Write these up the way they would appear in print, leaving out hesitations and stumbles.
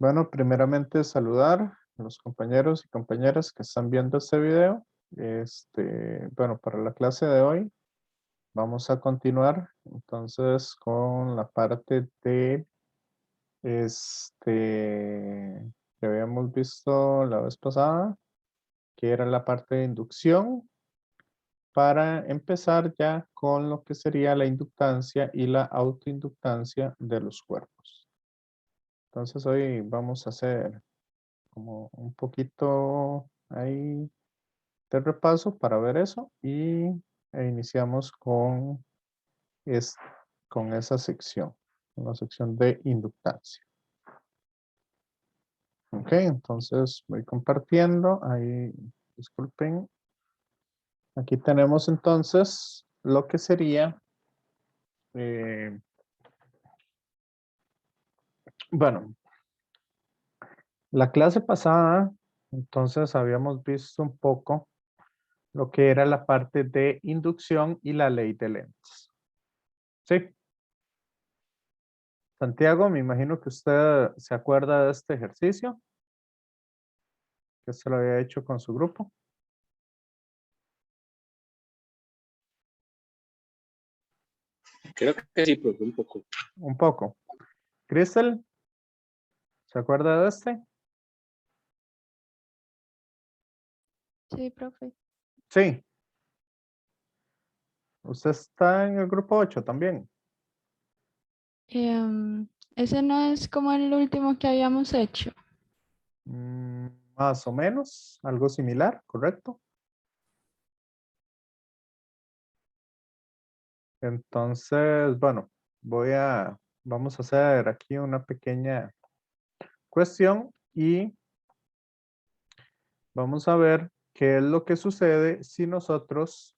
Bueno, primeramente saludar a los compañeros y compañeras que están viendo este video. Bueno, para la clase de hoy vamos a continuar entonces con la parte de que habíamos visto la vez pasada, que era la parte de inducción, para empezar ya con lo que sería la inductancia y la autoinductancia de los cuerpos. Entonces hoy vamos a hacer como un poquito ahí de repaso para ver eso e iniciamos es, con esa sección, con la sección de inductancia. Ok, entonces voy compartiendo ahí, disculpen. Aquí tenemos entonces lo que sería, eh, bueno, la clase pasada, entonces habíamos visto un poco lo que era la parte de inducción y la ley de Lenz. ¿Sí? Santiago, me imagino que usted se acuerda de este ejercicio, que se lo había hecho con su grupo. Creo que sí, profe, un poco. Un poco. Crystal, ¿se acuerda de este? Sí, profe. Sí. Usted está en el grupo 8 también. Ese no es como el último que habíamos hecho. Más o menos, algo similar, ¿correcto? Entonces, bueno, vamos a hacer aquí una pequeña cuestión y vamos a ver qué es lo que sucede si nosotros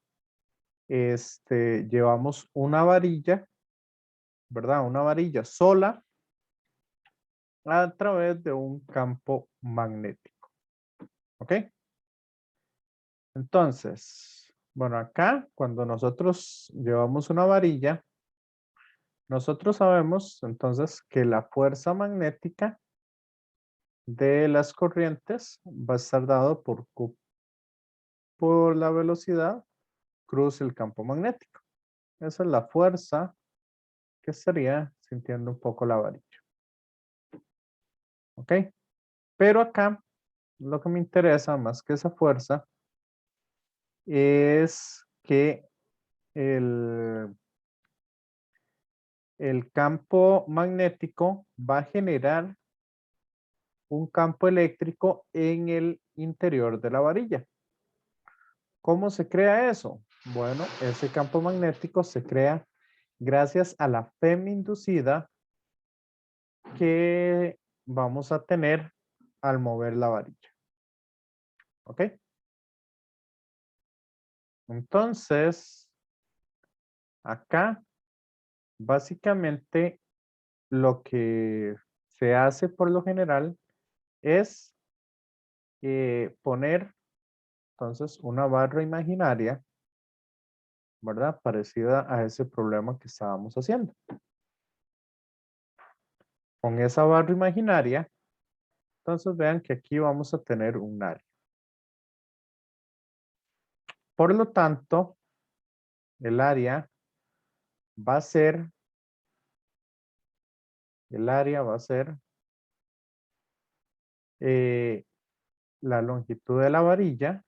llevamos una varilla, ¿verdad? Una varilla sola a través de un campo magnético. ¿Ok? Entonces, bueno, acá cuando nosotros llevamos una varilla, nosotros sabemos entonces que la fuerza magnética de las corrientes va a estar dado por Q por la velocidad cruz el campo magnético. Esa es la fuerza que estaría sintiendo un poco la varilla. ¿Ok? Pero acá lo que me interesa más que esa fuerza es que el, el campo magnético va a generar un campo eléctrico en el interior de la varilla. ¿Cómo se crea eso? Bueno, ese campo magnético se crea gracias a la FEM inducida que vamos a tener al mover la varilla. ¿Ok? Entonces, acá, básicamente, lo que se hace por lo general es poner, entonces, una barra imaginaria, ¿verdad? Parecida a ese problema que estábamos haciendo. Con esa barra imaginaria, entonces vean que aquí vamos a tener un área. Por lo tanto, el área va a ser, la longitud de la varilla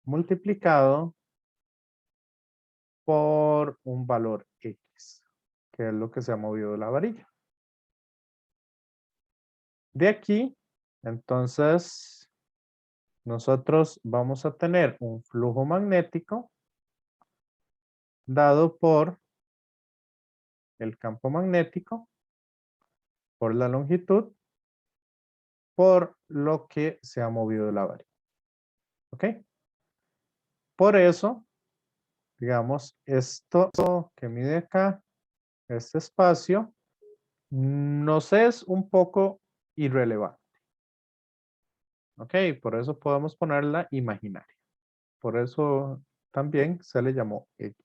multiplicado por un valor X, que es lo que se ha movido la varilla. De aquí, entonces, nosotros vamos a tener un flujo magnético dado por el campo magnético, por la longitud, por lo que se ha movido la varilla. ¿Ok? Por eso, digamos, esto que mide acá, este espacio, nos es un poco irrelevante. ¿Ok? Por eso podemos ponerla imaginaria. Por eso también se le llamó X.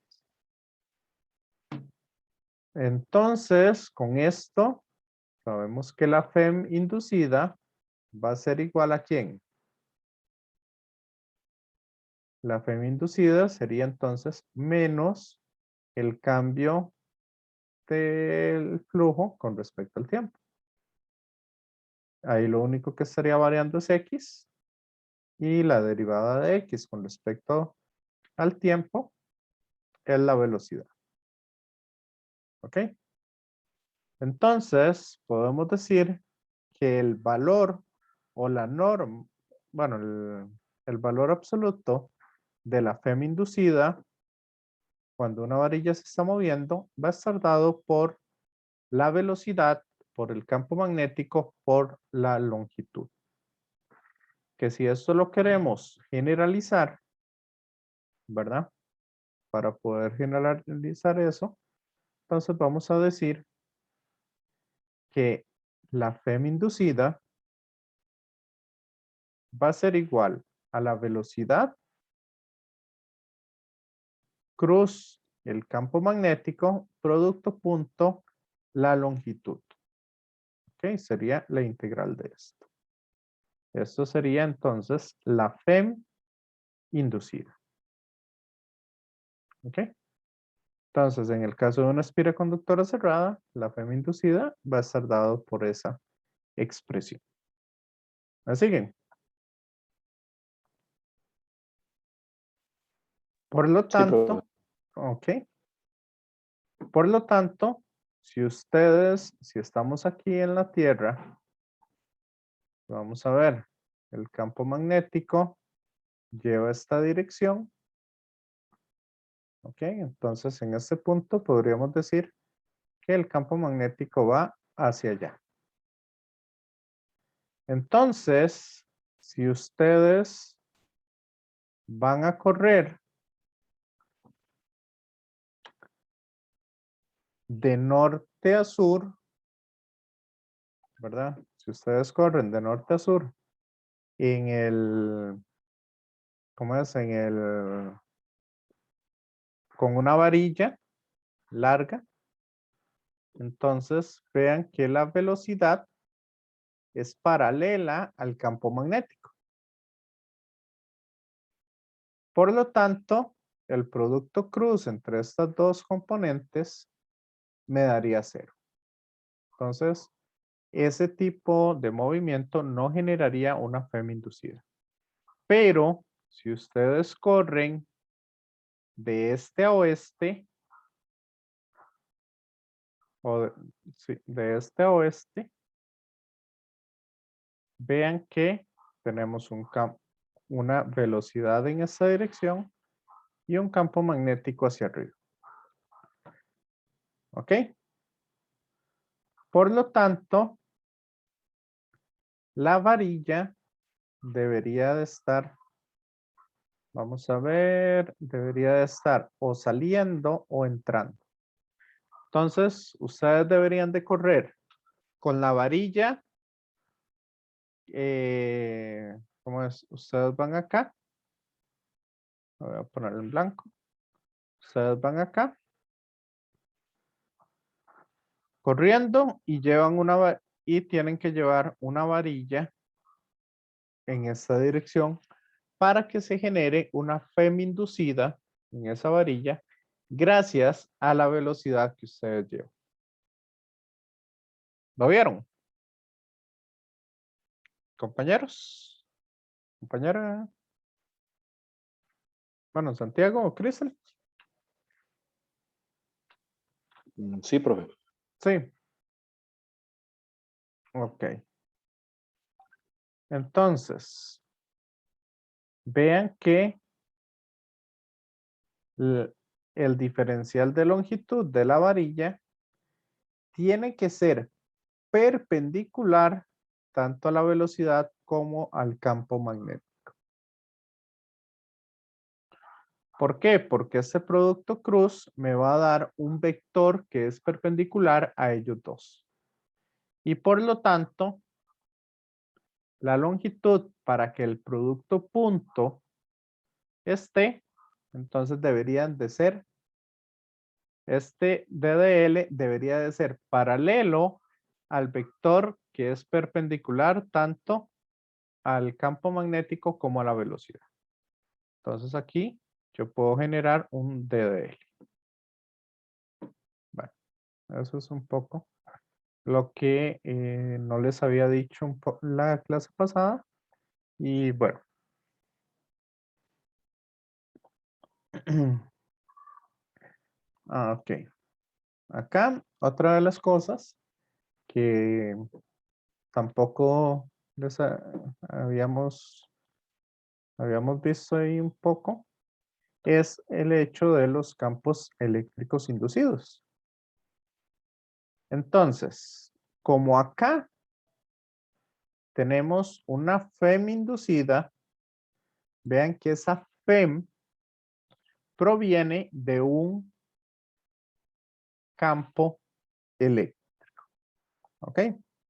Entonces, con esto, Sabemos que la FEM inducida va a ser igual a ¿quién? La FEM inducida sería entonces menos el cambio del flujo con respecto al tiempo. Ahí lo único que estaría variando es X y la derivada de X con respecto al tiempo es la velocidad. ¿Ok? Entonces, podemos decir que el valor o la norma, bueno, el valor absoluto de la FEM inducida cuando una varilla se está moviendo va a estar dado por la velocidad, por el campo magnético, por la longitud. Que si esto lo queremos generalizar, ¿verdad? Para poder generalizar eso, entonces vamos a decir que la FEM inducida va a ser igual a la velocidad cruz el campo magnético, producto punto, la longitud. ¿Ok? Sería la integral de esto. Esto sería entonces la FEM inducida. ¿Ok? Entonces, en el caso de una espira conductora cerrada, la FEM inducida va a estar dado por esa expresión. ¿Me siguen? Por lo Sí, tanto, profe. ok. Por lo tanto, si estamos aquí en la Tierra, vamos a ver, el campo magnético lleva esta dirección. Ok, entonces en este punto podríamos decir que el campo magnético va hacia allá. Entonces, si ustedes van a correr de norte a sur, ¿verdad? Si ustedes corren de norte a sur en el, ¿cómo es? Con una varilla larga, entonces vean que la velocidad es paralela al campo magnético. Por lo tanto, el producto cruz entre estas dos componentes me daría 0. Entonces, ese tipo de movimiento no generaría una FEM inducida. Pero, si ustedes corren de este a oeste, de este a oeste, vean que tenemos una velocidad en esta dirección y un campo magnético hacia arriba. ¿Ok? Por lo tanto, la varilla debería de estar, vamos a ver, debería de estar o saliendo o entrando. Entonces, ustedes deberían de correr con la varilla. ¿Cómo es? Ustedes van acá. Voy a poner en blanco. Ustedes van acá. Corriendo y llevan y tienen que llevar una varilla en esta dirección para que se genere una FEM inducida en esa varilla gracias a la velocidad que ustedes llevan. ¿Lo vieron? Compañeros, compañera. Bueno, Santiago o Cristel. Sí, profe. Sí. Ok. Entonces, vean que el diferencial de longitud de la varilla tiene que ser perpendicular tanto a la velocidad como al campo magnético. ¿Por qué? Porque este producto cruz me va a dar un vector que es perpendicular a ellos dos. Y por lo tanto, la longitud para que el producto punto esté, entonces deberían de ser, este DDL debería de ser paralelo al vector que es perpendicular tanto al campo magnético como a la velocidad. Entonces aquí yo puedo generar un DDL. Bueno, eso es un poco lo que no les había dicho la clase pasada. Y bueno. Ok. Acá otra de las cosas que tampoco les habíamos visto ahí un poco es el hecho de los campos eléctricos inducidos. Entonces, como acá tenemos una FEM inducida, vean que esa FEM proviene de un campo eléctrico. ¿Ok?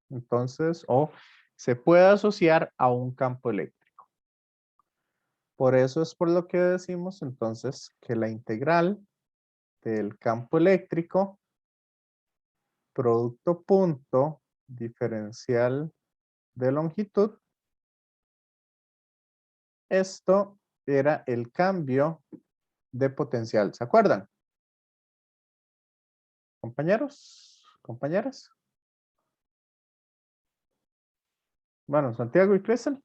Entonces, o se puede asociar a un campo eléctrico. Por eso es por lo que decimos entonces que la integral del campo eléctrico producto punto diferencial de longitud, esto era el cambio de potencial. ¿Se acuerdan? Compañeros, compañeras. Bueno, Santiago y Cristel.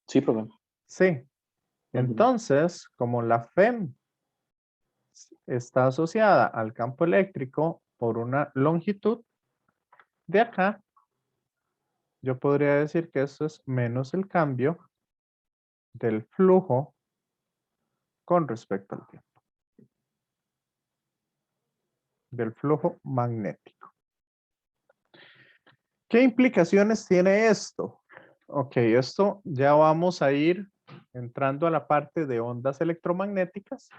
Sí, profe. Sí. Entonces, como la FEM está asociada al campo eléctrico por una longitud de acá, yo podría decir que eso es menos el cambio del flujo con respecto al tiempo. Del flujo magnético. ¿Qué implicaciones tiene esto? Ok, esto ya vamos a ir entrando a la parte de ondas electromagnéticas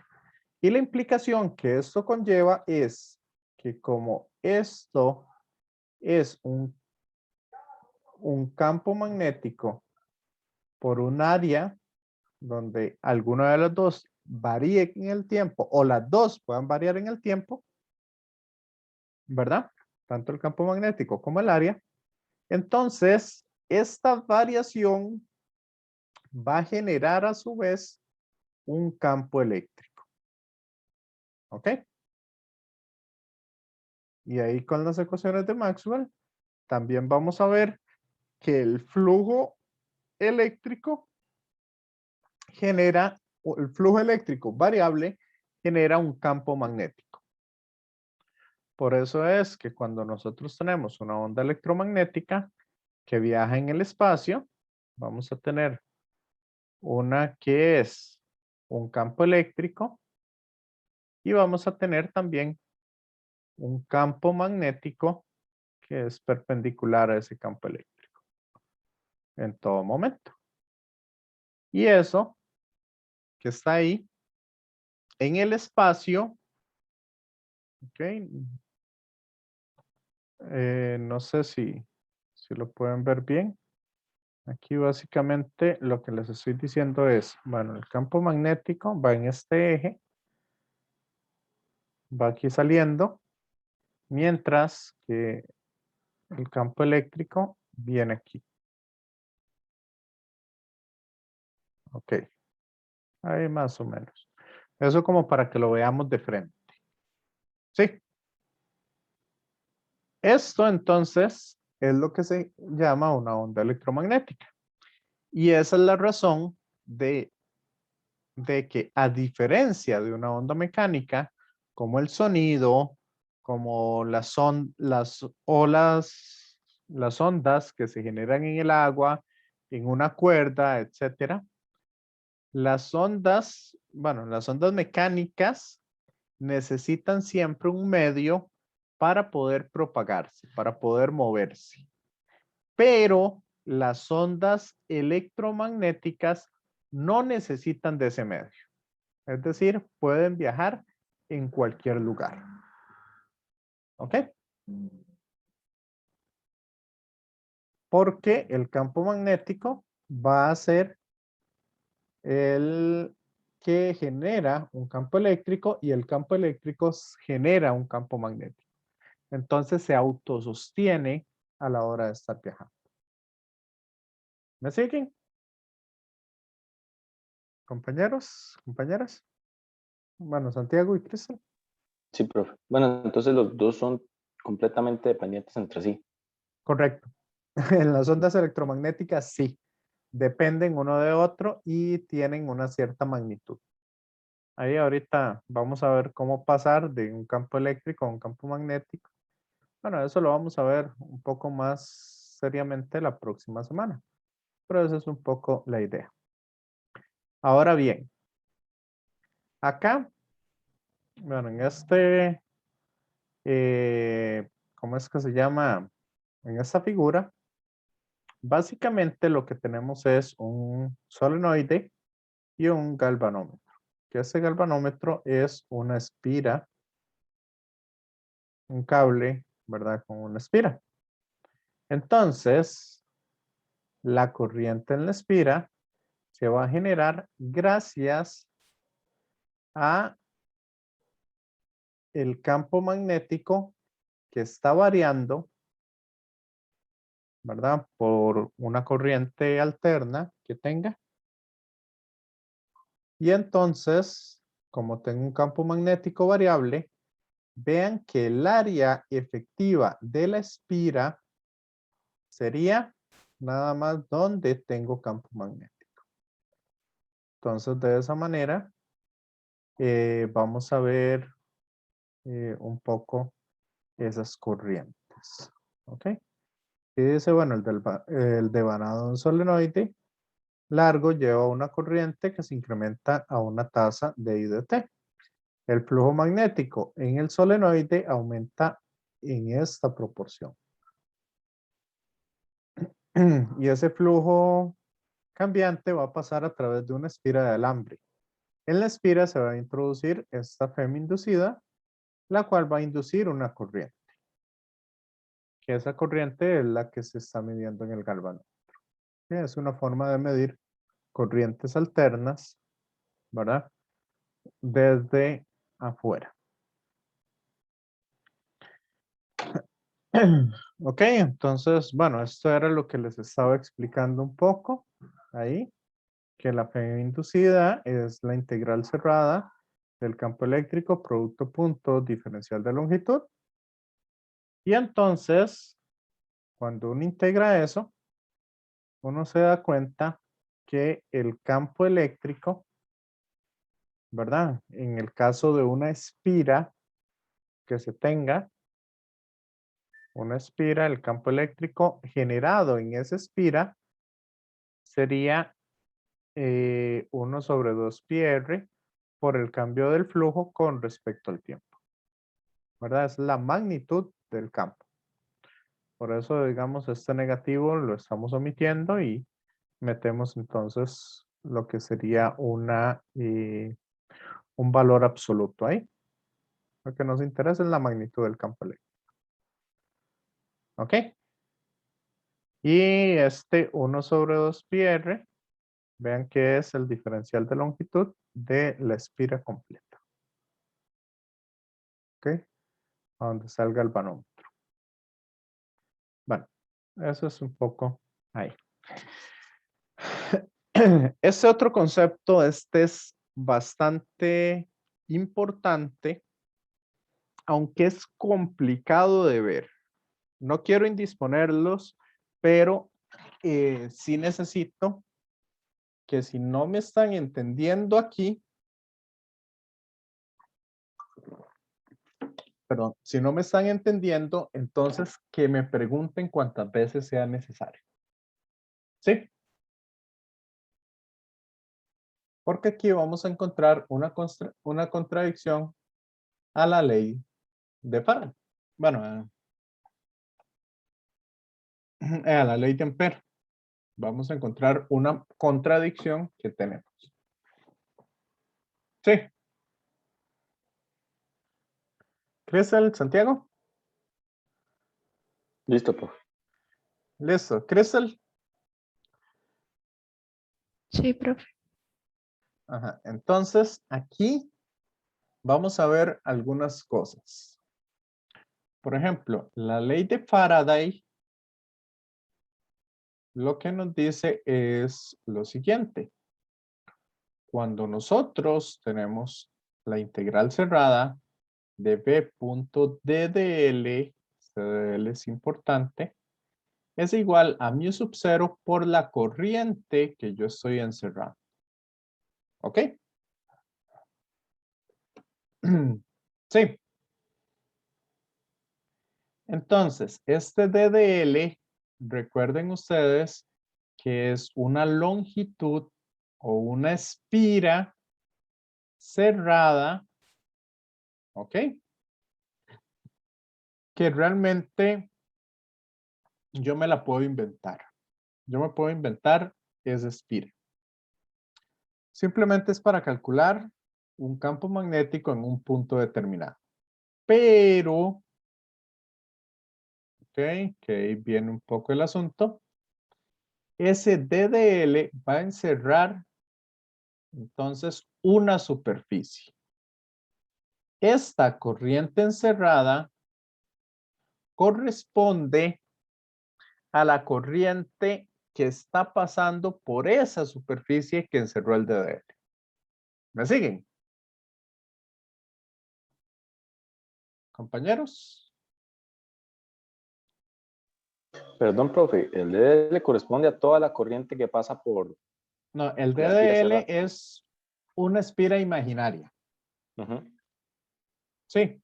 y la implicación que esto conlleva es que como esto es un campo magnético por un área donde alguno de los dos varíe en el tiempo o las dos puedan variar en el tiempo, ¿verdad? Tanto el campo magnético como el área. Entonces, esta variación va a generar a su vez un campo eléctrico. ¿Ok? Y ahí con las ecuaciones de Maxwell, también vamos a ver que el flujo eléctrico genera, o el flujo eléctrico variable genera un campo magnético. Por eso es que cuando nosotros tenemos una onda electromagnética que viaja en el espacio, vamos a tener una que es un campo eléctrico y vamos a tener también un campo magnético que es perpendicular a ese campo eléctrico en todo momento. Y eso que está ahí en el espacio, ok, no sé si lo pueden ver bien. Aquí básicamente lo que les estoy diciendo es, bueno, el campo magnético va en este eje, va aquí saliendo, mientras que el campo eléctrico viene aquí. Ok, ahí más o menos. Eso como para que lo veamos de frente. Sí. Esto entonces es lo que se llama una onda electromagnética. Y esa es la razón de que a diferencia de una onda mecánica, como el sonido, como las olas, las ondas que se generan en el agua, en una cuerda, etcétera, las ondas, bueno, las ondas mecánicas necesitan siempre un medio para poder propagarse, para poder moverse. Pero las ondas electromagnéticas no necesitan de ese medio. Es decir, pueden viajar en cualquier lugar. ¿Ok? Porque el campo magnético va a ser el que genera un campo eléctrico y el campo eléctrico genera un campo magnético. Entonces se autosostiene a la hora de estar viajando. ¿Me siguen? Compañeros, compañeras. Bueno, Santiago y Cristian. Sí, profe. Bueno, entonces los dos son completamente dependientes entre sí. Correcto. En las ondas electromagnéticas sí. Dependen uno de otro y tienen una cierta magnitud. Ahí ahorita vamos a ver cómo pasar de un campo eléctrico a un campo magnético. Bueno, eso lo vamos a ver un poco más seriamente la próxima semana. Pero esa es un poco la idea. Ahora bien, acá, bueno, en este, ¿cómo es que se llama? En esta figura, básicamente lo que tenemos es un solenoide y un galvanómetro. Que ese galvanómetro es una espira, un cable, ¿verdad? Con una espira. Entonces, la corriente en la espira se va a generar gracias a el campo magnético que está variando, ¿verdad? Por una corriente alterna que tenga. Y entonces, como tengo un campo magnético variable, vean que el área efectiva de la espira sería nada más donde tengo campo magnético. Entonces, de esa manera, vamos a ver un poco esas corrientes. ¿Ok? Y dice, bueno, el devanado de un solenoide largo lleva una corriente que se incrementa a una tasa de I de T. El flujo magnético en el solenoide aumenta en esta proporción. Y ese flujo cambiante va a pasar a través de una espira de alambre. En la espira se va a introducir esta FEM inducida, la cual va a inducir una corriente. Que esa corriente es la que se está midiendo en el galvanómetro. Es una forma de medir corrientes alternas, ¿verdad? Desde afuera. Ok, entonces, bueno, esto era lo que les estaba explicando un poco ahí, que la FEM inducida es la integral cerrada del campo eléctrico producto punto diferencial de longitud. Y entonces, cuando uno integra eso, uno se da cuenta que el campo eléctrico, ¿verdad? En el caso de una espira que se tenga, una espira, el campo eléctrico generado en esa espira sería 1 sobre 2 pi r por el cambio del flujo con respecto al tiempo. ¿Verdad? Es la magnitud del campo. Por eso, digamos, este negativo lo estamos omitiendo y metemos entonces lo que sería un valor absoluto ahí. Lo que nos interesa es la magnitud del campo eléctrico. ¿Ok? Y este 1 sobre 2 pi r, vean que es el diferencial de longitud de la espira completa. ¿Ok? A donde salga el vanómetro. Bueno, eso es un poco ahí. Este otro concepto, este es bastante importante, aunque es complicado de ver. No quiero indisponerlos, pero sí necesito que si no me están entendiendo aquí, perdón, si no me están entendiendo, entonces que me pregunten cuantas veces sea necesario. ¿Sí? Porque aquí vamos a encontrar una contradicción a la ley de Faraday. Bueno, a la ley de Ampère. Vamos a encontrar una contradicción que tenemos. Sí. Crystal, Santiago. Listo, profe. Listo. Crystal. Sí, profe. Ajá. Entonces, aquí vamos a ver algunas cosas. Por ejemplo, la ley de Faraday lo que nos dice es lo siguiente. Cuando nosotros tenemos la integral cerrada de b punto d de L, este de L es importante, es igual a mu sub 0 por la corriente que yo estoy encerrando. ¿Ok? Sí. Entonces, este d de L, recuerden ustedes que es una longitud o una espira cerrada, ¿ok? Que realmente yo me la puedo inventar. Yo me puedo inventar esa espira. Simplemente es para calcular un campo magnético en un punto determinado. Pero, ok, que ahí viene un poco el asunto. Ese d de L va a encerrar entonces una superficie. Esta corriente encerrada corresponde a la corriente que está pasando por esa superficie que encerró el DDL. ¿Me siguen? Compañeros. Perdón, profe, el D le corresponde a toda la corriente que pasa por No, el la espira DDL cerrada. es una espira imaginaria. Ujú. Sí,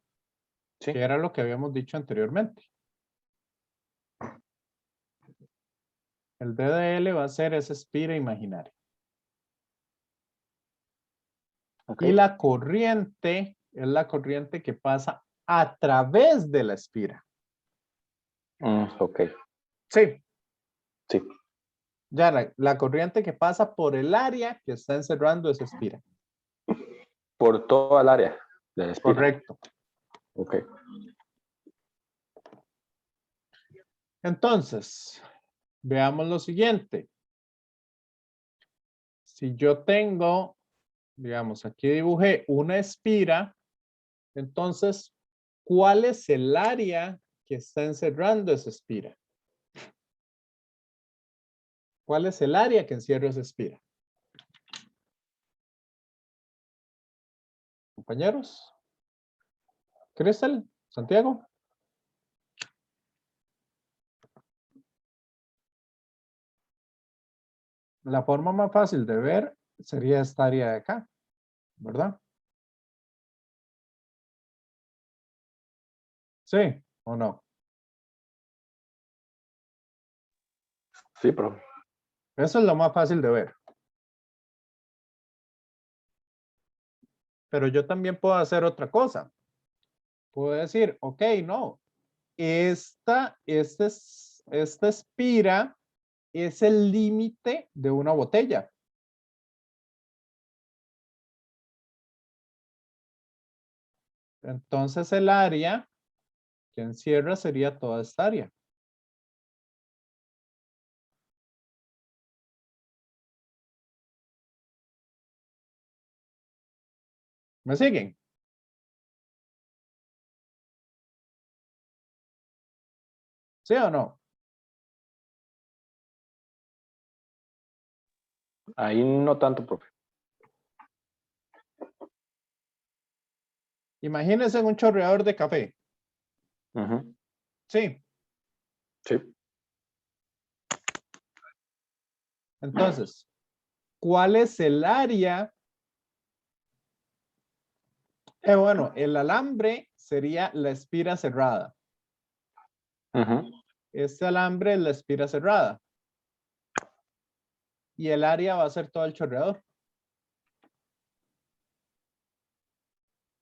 Sí. que era lo que habíamos dicho anteriormente. El DDL va a ser esa espira imaginaria. Ok. Y la corriente es la corriente que pasa a través de la espira. Ok. Sí, Sí. ya la corriente que pasa por el área que está encerrando esa espira. Por toda el área de la espira. Correcto. Ok. Entonces, veamos lo siguiente. Si yo tengo, digamos, aquí dibujé una espira, entonces, ¿cuál es el área que está encerrando esa espira? ¿Cuál es el área que encierra esa espira? Compañeros. Cristal, Santiago. La forma más fácil de ver sería esta área de acá, ¿verdad? ¿Sí o no? Sí, profe. Eso es lo más fácil de ver. Pero yo también puedo hacer otra cosa. Puedo decir, ok, no. Esta espira es el límite de una botella. Entonces el área que encierra sería toda esta área. ¿Me siguen? ¿Sí o no? Ahí no tanto, profe. Imagínense un chorreador de café. Ujú. Sí. Sí. Entonces, ¿cuál es el área? Bueno, el alambre sería la espira cerrada. Ujú. Este alambre es la espira cerrada. Y el área va a ser todo el chorreador.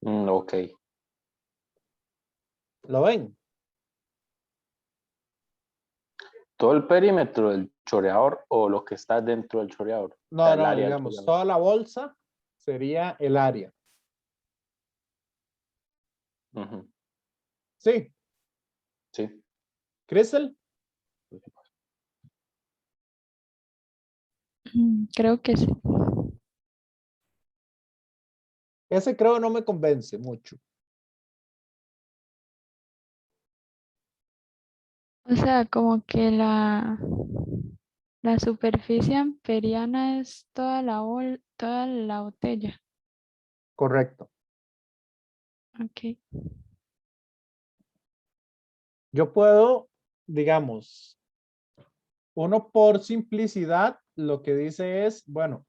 Ok. ¿Lo ven? Todo el perímetro del choreador o lo que está dentro del choreador. O No, sea, el no, área del digamos, choreador. toda la bolsa sería el área. Ujú. Sí. Sí. ¿Crystal? Creo que sí. Ese creo no me convence mucho. O sea, como que la superficie amperiana es toda la botella. Correcto. Ok. Yo puedo, digamos, uno por simplicidad, lo que dice es, bueno,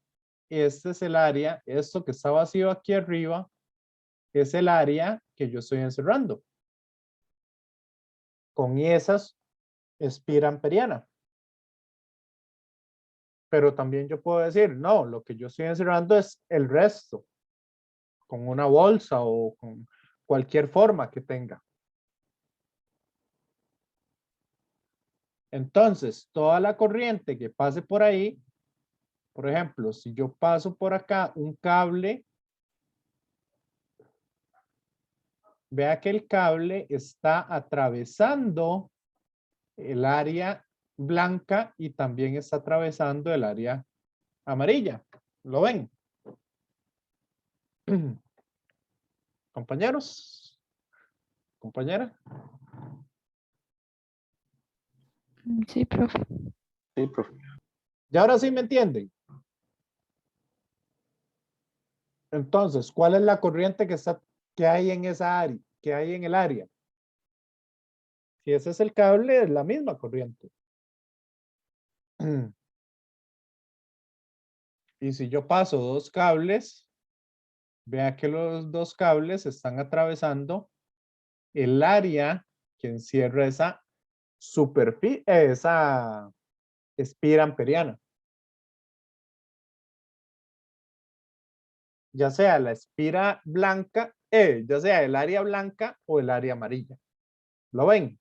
este es el área, esto que está vacío aquí arriba, es el área que yo estoy encerrando. Con esas espira amperiana. Pero también yo puedo decir, no, lo que yo estoy encerrando es el resto, con una bolsa o con cualquier forma que tenga. Entonces, toda la corriente que pase por ahí, por ejemplo, si yo paso por acá un cable, vea que el cable está atravesando el área blanca y también está atravesando el área amarilla. ¿Lo ven? Compañeros, compañera. Sí, profe. Sí, profe. Y ahora sí me entienden. Entonces, ¿cuál es la corriente que hay en esa área, que hay en el área? Si ese es el cable, es la misma corriente. Y si yo paso dos cables, vea que los dos cables están atravesando el área que encierra esa superficie, esa espira amperiana. Ya sea la espira blanca, ya sea el área blanca o el área amarilla. ¿Lo ven?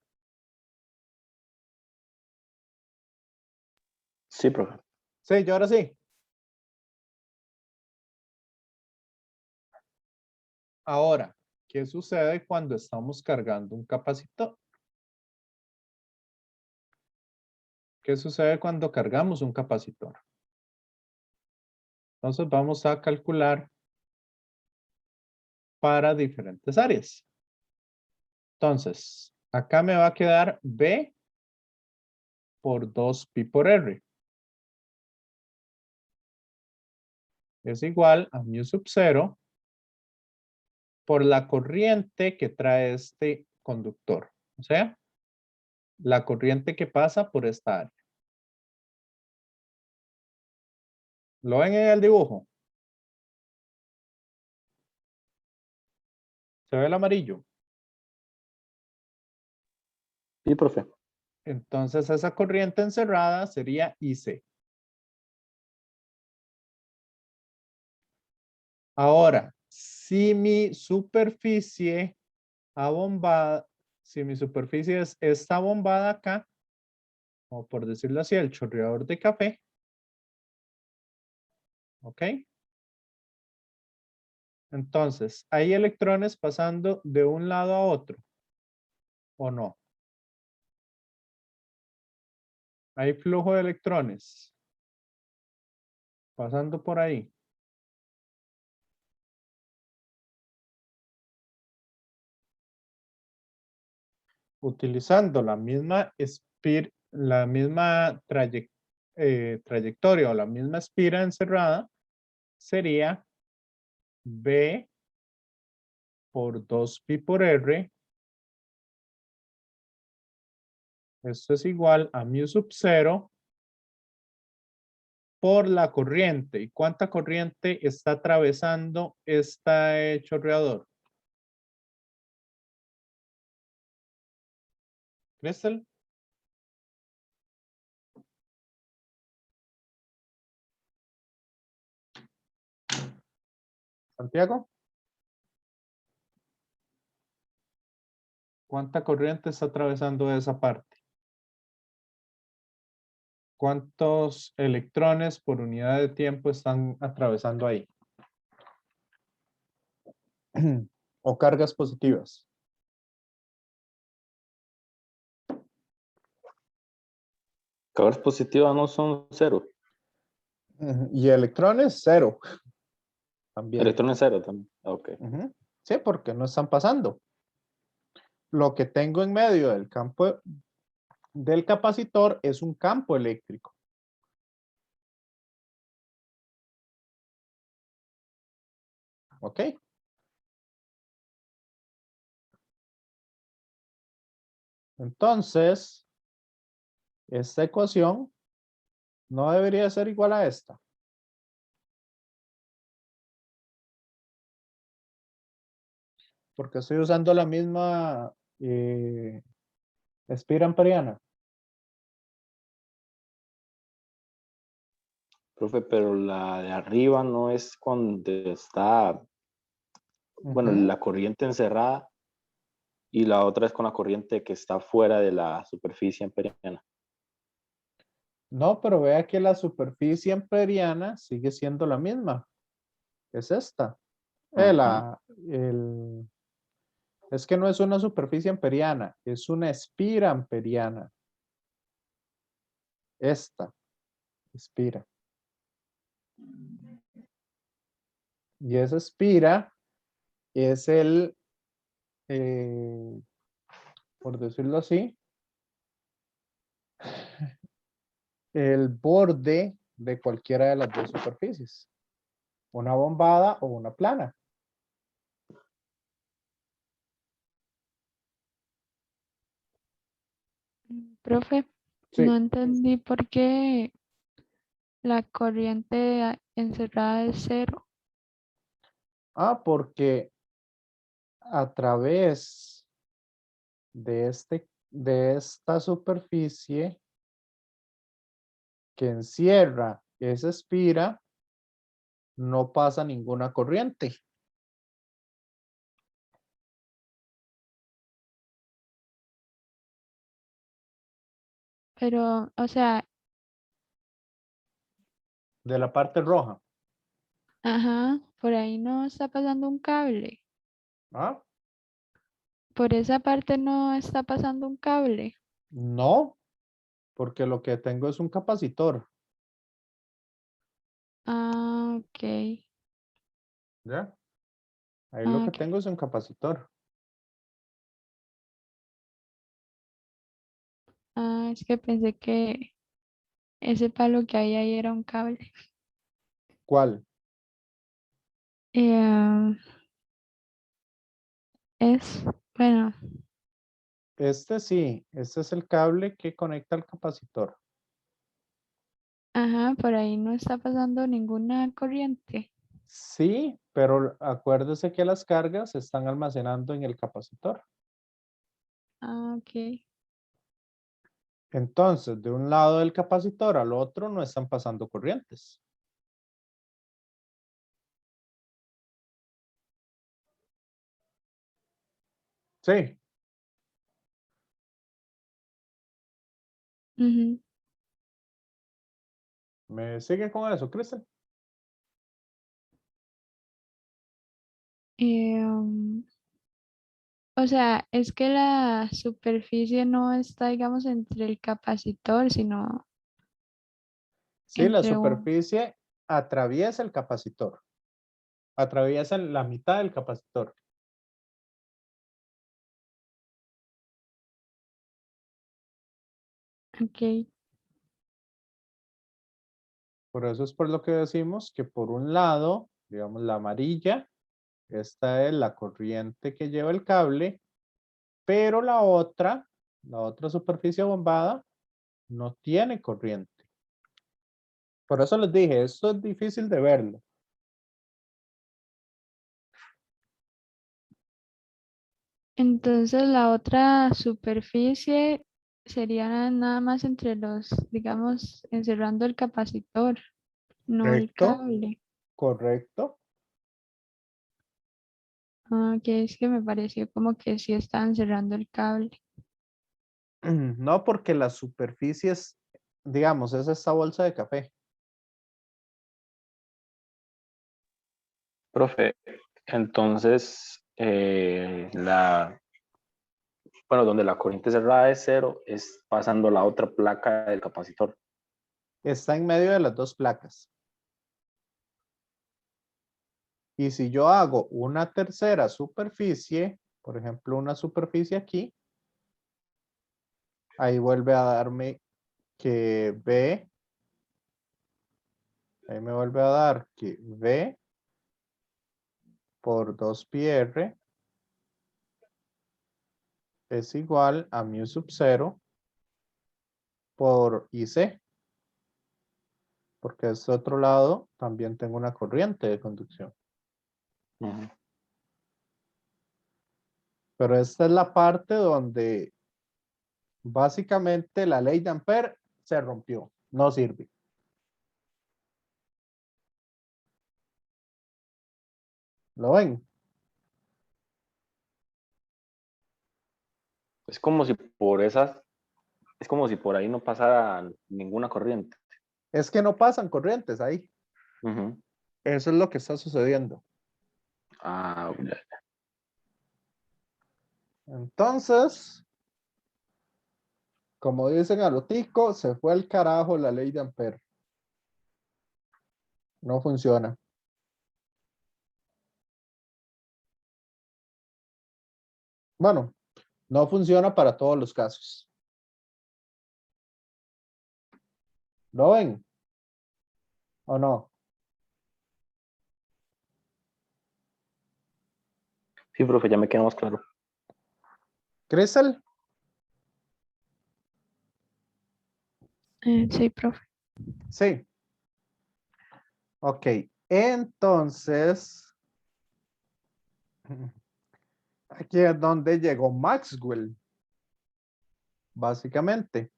Sí, profe. Sí, yo ahora sí. Ahora, ¿qué sucede cuando estamos cargando un capacitor? ¿Qué sucede cuando cargamos un capacitor? Entonces vamos a calcular para diferentes áreas. Entonces, acá me va a quedar B por 2pi por R. Es igual a mu sub 0 por la corriente que trae este conductor. O sea, la corriente que pasa por esta área. ¿Lo ven en el dibujo? ¿Se ve el amarillo? Sí, profe. Entonces esa corriente encerrada sería IC. Ahora, si mi superficie abombada, si mi superficie está bombada acá, o por decirlo así, el chorreador de café, ¿ok? Entonces, ¿hay electrones pasando de un lado a otro o no? ¿Hay flujo de electrones pasando por ahí? Utilizando la misma trayectoria o la misma espira encerrada, sería B por 2pi por R. Esto es igual a mu sub 0 por la corriente. ¿Y cuánta corriente está atravesando este chorreador? ¿Crystal? ¿Santiago? ¿Cuánta corriente está atravesando esa parte? ¿Cuántos electrones por unidad de tiempo están atravesando ahí? O cargas positivas. Cargas positivas no son 0. Y electrones, 0. también. Electrón en cero también. Ok. Ujú. Sí, porque no están pasando. Lo que tengo en medio del campo del capacitor es un campo eléctrico. ¿Ok? Entonces, esta ecuación no debería ser igual a esta. Porque estoy usando la misma espira amperiana. Profe, pero la de arriba no es cuando está, bueno, Ujú. la corriente encerrada y la otra es con la corriente que está fuera de la superficie amperiana. No, pero vea que la superficie amperiana sigue siendo la misma. Es esta. Ajá. Es que no es una superficie amperiana, es una espira amperiana. Esta espira. Y esa espira es por decirlo así, el borde de cualquiera de las dos superficies. Una bombada o una plana. Profe, no Sí. entendí por qué la corriente encerrada es cero. Porque a través de esta superficie que encierra esa espira, no pasa ninguna corriente. Pero, o sea, De la parte roja. ajá, por ahí no está pasando un cable. ¿Ah? Por esa parte no está pasando un cable. No, porque lo que tengo es un capacitor. Ah, ok. ¿Ya? Ahí lo Ah, que ok. tengo es un capacitor. Ah, es que pensé que ese palo que hay ahí era un cable. ¿Cuál? Eh, es, bueno, Este sí, este es el cable que conecta al capacitor. ajá, por ahí no está pasando ninguna corriente. Sí, pero acuérdese que las cargas se están almacenando en el capacitor. Ah, ok. Entonces, de un lado del capacitor al otro no están pasando corrientes. Sí, Ujú. ¿me sigue con eso, Cristian? Um, o sea, es que la superficie no está, digamos, entre el capacitor, sino Sí, la entre un... superficie atraviesa el capacitor. Atraviesa la mitad del capacitor. Ok. Por eso es por lo que decimos que por un lado, digamos la amarilla, esta es la corriente que lleva el cable, pero la otra superficie bombada, no tiene corriente. Por eso les dije, esto es difícil de verlo. Entonces la otra superficie sería nada más entre los, digamos, encerrando el capacitor, no el Correcto, cable. correcto. Ah, que es que me pareció como que sí estaban cerrando el cable. No porque las superficies, digamos, es esta bolsa de café. Profe, entonces, bueno, donde la corriente cerrada es cero, es pasando la otra placa del capacitor. Está en medio de las dos placas. Y si yo hago una tercera superficie, por ejemplo, una superficie aquí, ahí vuelve a darme que B, ahí me vuelve a dar que V por 2πr es igual a mu sub 0 por IC. Porque de este otro lado también tengo una corriente de conducción. Ujú. Pero esta es la parte donde básicamente la ley de Ampere se rompió, no sirve. ¿Lo ven? Es como si por esas, es como si por ahí no pasara ninguna corriente. Es que no pasan corrientes ahí. Ujú. Eso es lo que está sucediendo. Ah, ya. Entonces, como dicen a lo tico, se fue al carajo la ley de Ampere. No funciona. Bueno, no funciona para todos los casos. ¿Lo ven? ¿O no? Sí, profe, ya me queda más claro. ¿Crystal? Sí, profe. Sí. Ok. Entonces, aquí es donde llegó Maxwell, básicamente.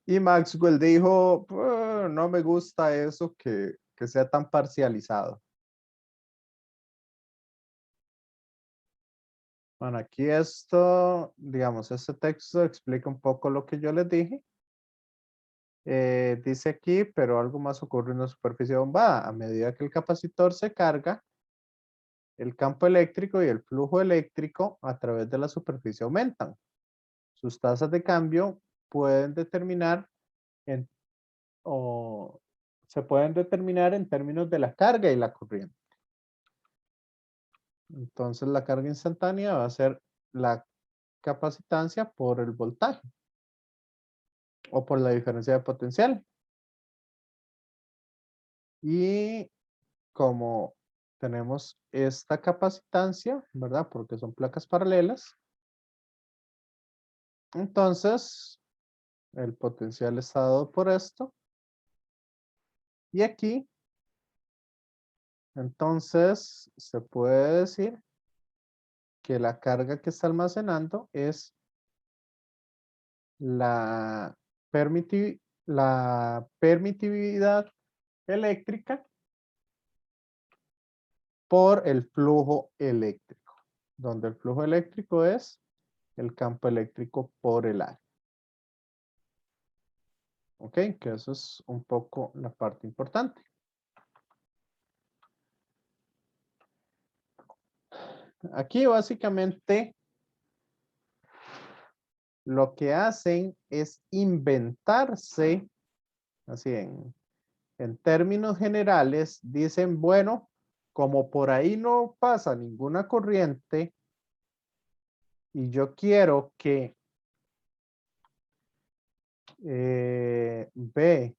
Y Maxwell dijo, "Pues, no me gusta eso que sea tan parcializado". Bueno, aquí esto, digamos, este texto explica un poco lo que yo les dije. Dice aquí, pero algo más ocurre en la superficie bombada. A medida que el capacitor se carga, el campo eléctrico y el flujo eléctrico a través de la superficie aumentan. Sus tasas de cambio pueden determinar en, o se pueden determinar en términos de la carga y la corriente. Entonces la carga instantánea va a ser la capacitancia por el voltaje o por la diferencia de potencial. Y como tenemos esta capacitancia, ¿verdad? Porque son placas paralelas. Entonces, el potencial está dado por esto. Y aquí, entonces, se puede decir que la carga que está almacenando es la, la permitividad eléctrica por el flujo eléctrico, donde el flujo eléctrico es el campo eléctrico por el área. Ok, que eso es un poco la parte importante. Aquí básicamente lo que hacen es inventarse, así en términos generales, dicen, bueno, como por ahí no pasa ninguna corriente y yo quiero que B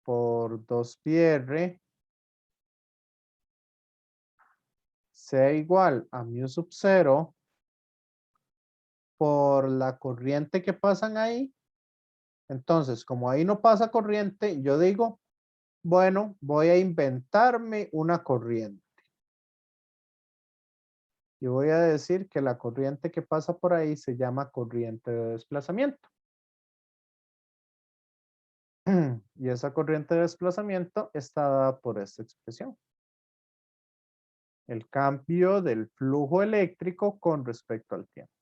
por 2πr sea igual a mu sub 0 por la corriente que pasan ahí. Entonces, como ahí no pasa corriente, yo digo, bueno, voy a inventarme una corriente. Y voy a decir que la corriente que pasa por ahí se llama corriente de desplazamiento. Y esa corriente de desplazamiento está dada por esta expresión. El cambio del flujo eléctrico con respecto al tiempo.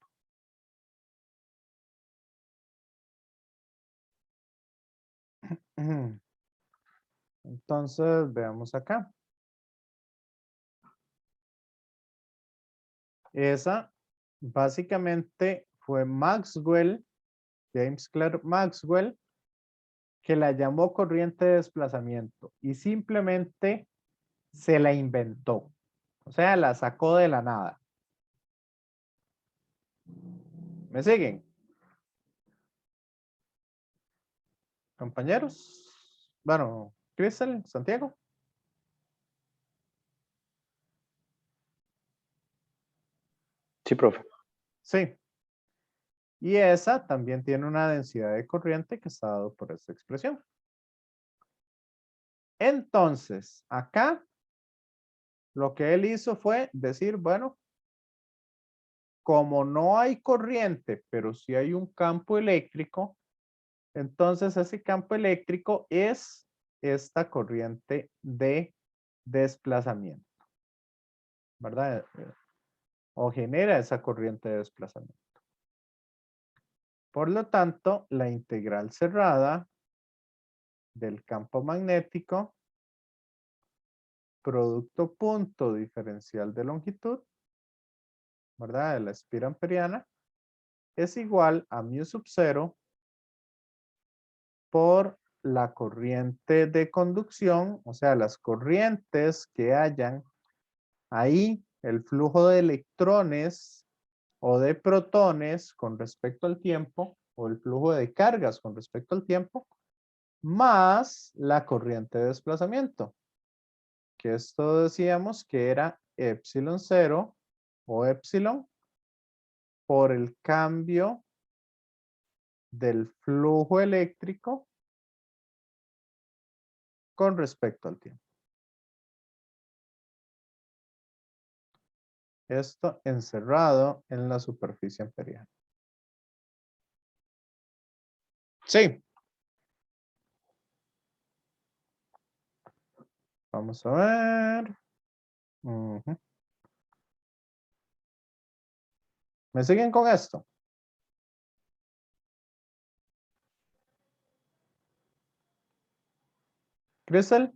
Entonces, veamos acá. Esa básicamente fue Maxwell, James Clerk Maxwell, que la llamó corriente de desplazamiento y simplemente se la inventó. O sea, la sacó de la nada. ¿Me siguen? Compañeros. Bueno, Crystal, Santiago. Sí, profe. Sí. Y esa también tiene una densidad de corriente que está dado por esta expresión. Entonces, acá lo que él hizo fue decir, bueno, como no hay corriente, pero sí hay un campo eléctrico, entonces ese campo eléctrico es esta corriente de desplazamiento, ¿verdad? O genera esa corriente de desplazamiento. Por lo tanto, la integral cerrada del campo magnético, producto punto diferencial de longitud, ¿verdad? De la espira amperiana, es igual a mu sub 0 por la corriente de conducción, o sea, las corrientes que hayan ahí, el flujo de electrones o de protones con respecto al tiempo, o el flujo de cargas con respecto al tiempo, más la corriente de desplazamiento, que esto decíamos que era epsilon 0 o epsilon por el cambio del flujo eléctrico con respecto al tiempo. Esto encerrado en la superficie amperiana. Sí. Vamos a ver. Ujú. ¿Me siguen con esto? Crystal.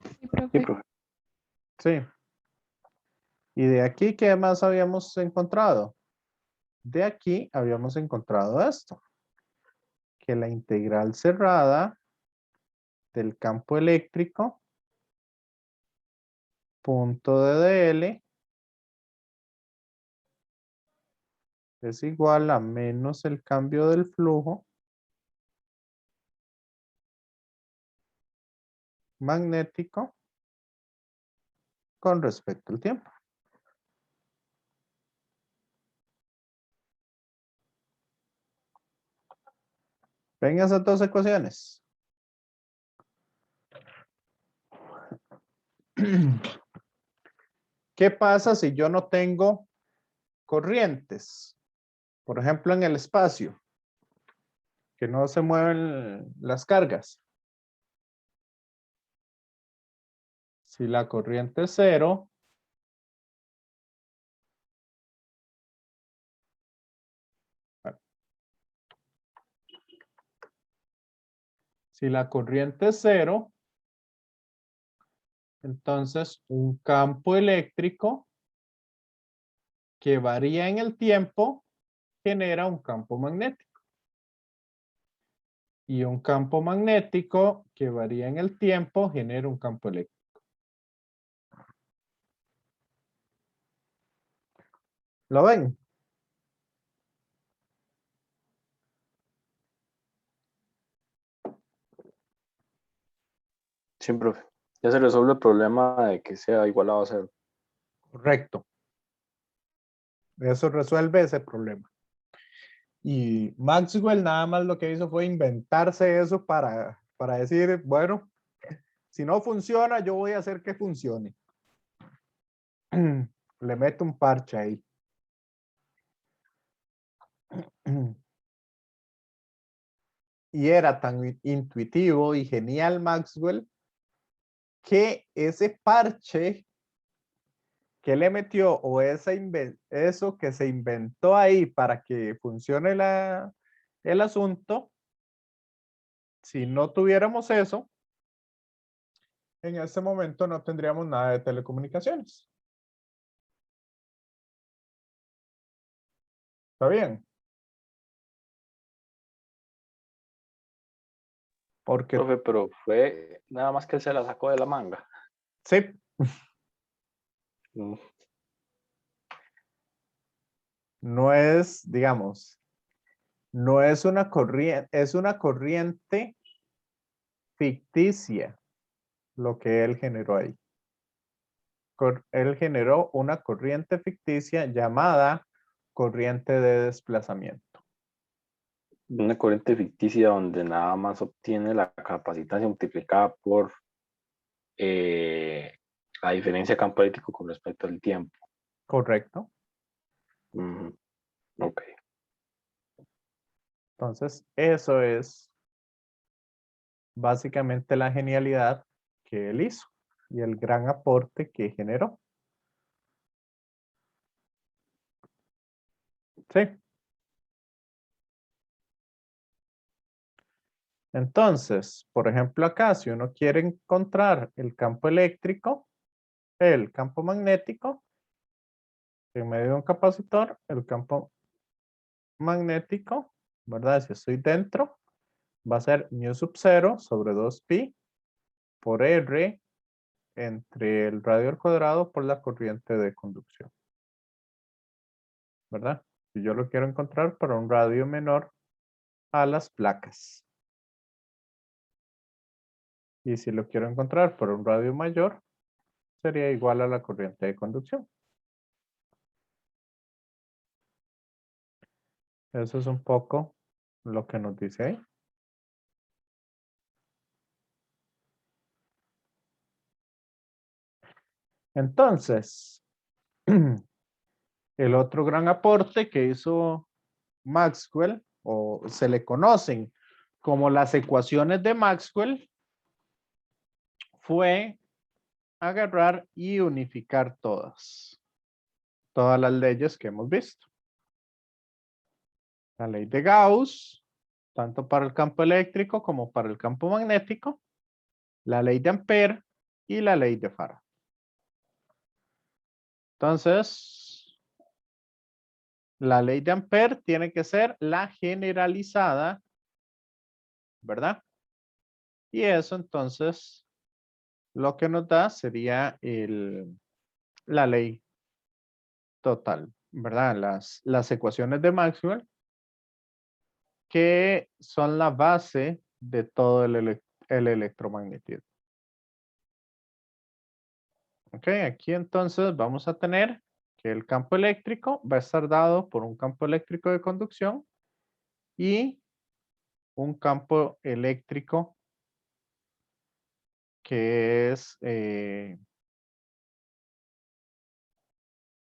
Sí, Sí, profe. profe. Sí. ¿Y de aquí qué más habíamos encontrado? De aquí habíamos encontrado esto. Que la integral cerrada del campo eléctrico, punto de dl, es igual a menos el cambio del flujo magnético con respecto al tiempo. Ven esas dos ecuaciones. ¿Qué pasa si yo no tengo corrientes? Por ejemplo, en el espacio, que no se mueven las cargas. Si la corriente es cero, si la corriente es cero, entonces un campo eléctrico que varía en el tiempo genera un campo magnético. Y un campo magnético que varía en el tiempo genera un campo eléctrico. ¿Lo ven? Sí, profe. Ya se resuelve el problema de que sea igualado a cero. Correcto. Eso resuelve ese problema. Y Maxwell nada más lo que hizo fue inventarse eso para decir, bueno, si no funciona, yo voy a hacer que funcione. Le meto un parche ahí. Y era tan intuitivo y genial Maxwell que ese parche que le metió o eso que se inventó ahí para que funcione el asunto, si no tuviéramos eso, en este momento no tendríamos nada de telecomunicaciones. ¿Está bien? Porque Profe, pero fue nada más que él se la sacó de la manga. sí, Mm, no es, digamos, no es una corriente, es una corriente ficticia lo que él generó ahí. Él generó una corriente ficticia llamada corriente de desplazamiento. Una corriente ficticia donde nada más obtiene la capacitancia multiplicada por la diferencia de campo eléctrico con respecto al tiempo. ¿Correcto? Ujú, ok. Entonces, eso es básicamente la genialidad que él hizo y el gran aporte que generó. Sí. Entonces, por ejemplo, acá, si uno quiere encontrar el campo eléctrico, el campo magnético, en medio de un capacitor, el campo magnético, ¿verdad? Si estoy dentro, va a ser mu sub 0 sobre 2pi por R entre el radio al cuadrado por la corriente de conducción, ¿verdad? Si yo lo quiero encontrar para un radio menor a las placas. Y si lo quiero encontrar por un radio mayor, sería igual a la corriente de conducción. Eso es un poco lo que nos dice ahí. Entonces, el otro gran aporte que hizo Maxwell, o se le conocen como las ecuaciones de Maxwell, fue agarrar y unificar todas las leyes que hemos visto. La ley de Gauss, tanto para el campo eléctrico como para el campo magnético, la ley de Ampère y la ley de Faraday. Entonces, la ley de Ampère tiene que ser la generalizada, ¿verdad? Y eso entonces lo que nos da sería la ley total, ¿verdad? Las ecuaciones de Maxwell que son la base de todo el electromagnetismo. Ok, aquí entonces vamos a tener que el campo eléctrico va a estar dado por un campo eléctrico de conducción y un campo eléctrico que es,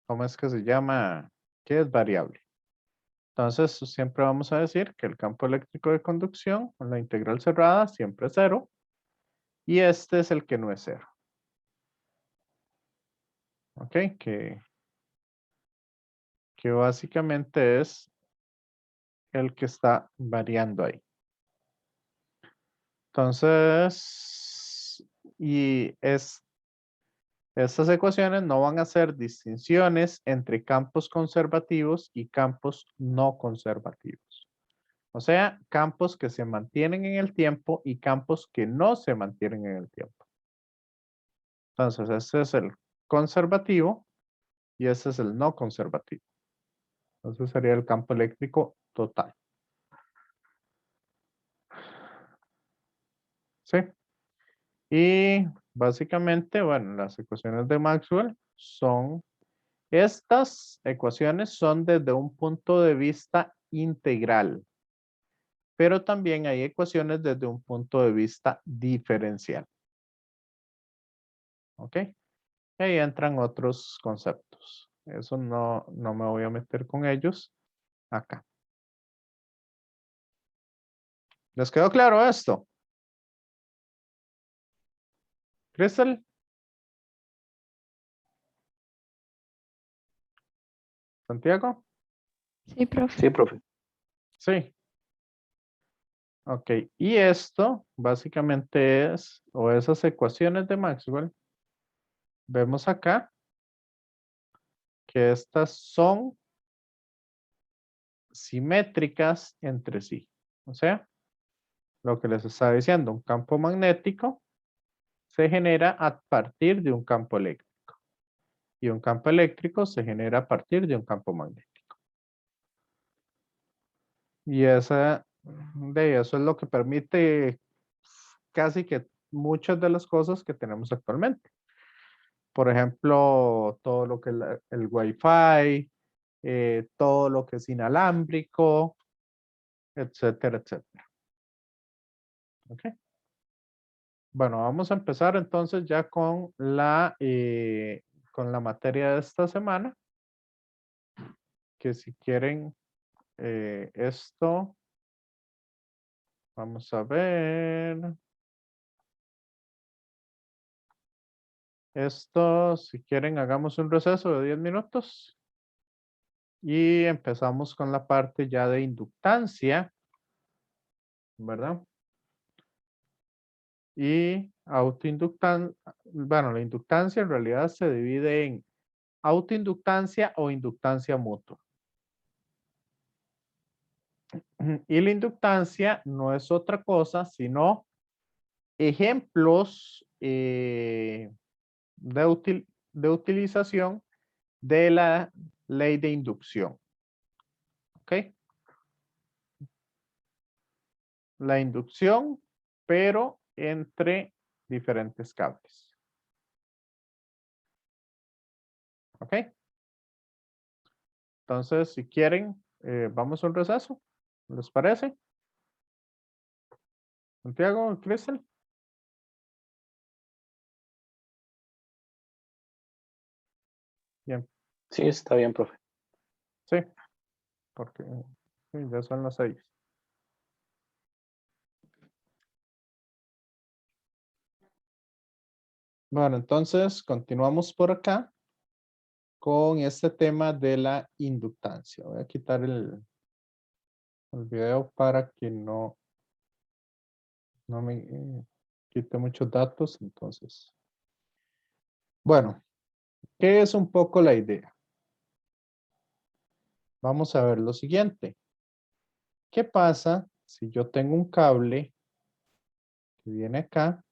¿cómo es que se llama? Que es variable. Entonces, siempre vamos a decir que el campo eléctrico de conducción, con la integral cerrada, siempre es cero. Y este es el que no es cero. Ok, que básicamente es el que está variando ahí. Entonces, estas ecuaciones no van a hacer distinciones entre campos conservativos y campos no conservativos. O sea, campos que se mantienen en el tiempo y campos que no se mantienen en el tiempo. Entonces, este es el conservativo y este es el no conservativo. Entonces sería el campo eléctrico total. ¿Sí? Y básicamente, bueno, las ecuaciones de Maxwell estas ecuaciones son desde un punto de vista integral, pero también hay ecuaciones desde un punto de vista diferencial. ¿Ok? Y ahí entran otros conceptos. Eso no me voy a meter con ellos acá. ¿Les quedó claro esto? Crystal, Santiago, Sí, profe. Sí, profe. sí. Ok, y esto básicamente es, o esas ecuaciones de Maxwell, vemos acá que estas son simétricas entre sí. O sea, lo que les estaba diciendo, un campo magnético se genera a partir de un campo eléctrico. Y un campo eléctrico se genera a partir de un campo magnético. Y eso es lo que permite casi que muchas de las cosas que tenemos actualmente. Por ejemplo, todo lo que es el Wi-Fi, todo lo que es inalámbrico, etcétera, etcétera. ¿Ok? Bueno, vamos a empezar entonces ya con la materia de esta semana. Que si quieren esto, vamos a ver. Esto, si quieren, hagamos un receso de 10 minutos. Y empezamos con la parte ya de inductancia, ¿verdad? Y autoinductancia, bueno, la inductancia en realidad se divide en autoinductancia o inductancia mutua. Y la inductancia no es otra cosa, sino ejemplos de utilización de la ley de inducción. ¿Ok? La inducción, pero entre diferentes cables. ¿Ok? Entonces, si quieren, vamos a un receso. ¿Les parece? Santiago, Crystal. Bien, Sí, está bien, profe. sí, porque sí, ya son las 6. Bueno, entonces continuamos por acá con este tema de la inductancia. Voy a quitar el video para que no me quite muchos datos. Entonces, bueno, ¿qué es un poco la idea? Vamos a ver lo siguiente. ¿Qué pasa si yo tengo un cable que viene acá?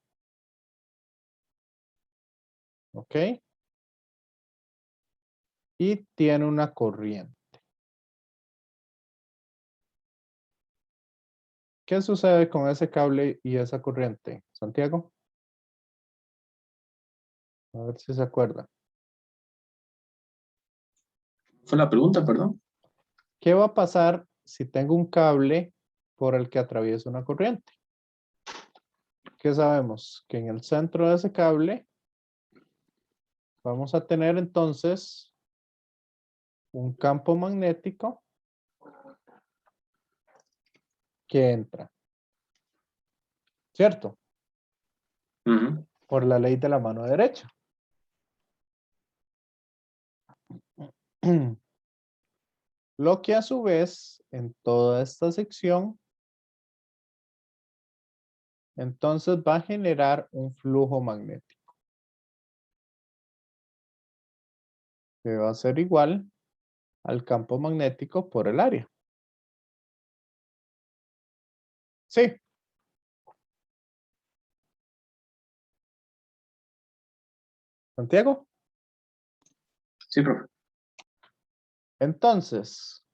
¿Ok? Y tiene una corriente. ¿Qué sucede con ese cable y esa corriente? Santiago, a ver si se acuerda. Fue la pregunta, perdón. ¿Qué va a pasar si tengo un cable por el que atraviesa una corriente? ¿Qué sabemos? Que en el centro de ese cable vamos a tener entonces un campo magnético que entra, ¿cierto? Ujú. Por la ley de la mano derecha. Lo que a su vez, en toda esta sección, entonces va a generar un flujo magnético. Que va a ser igual al campo magnético por el área. Sí. Santiago. Sí, profe. Entonces,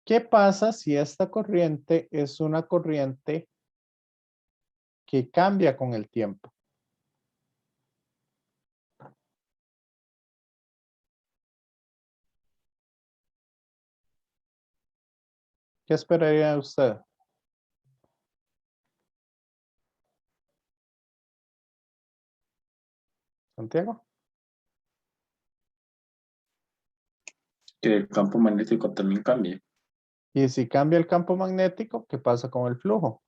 ¿qué pasa si esta corriente es una corriente que cambia con el tiempo? ¿Qué esperaría usted? Santiago. Que el campo magnético también cambie. Y si cambia el campo magnético, ¿qué pasa con el flujo?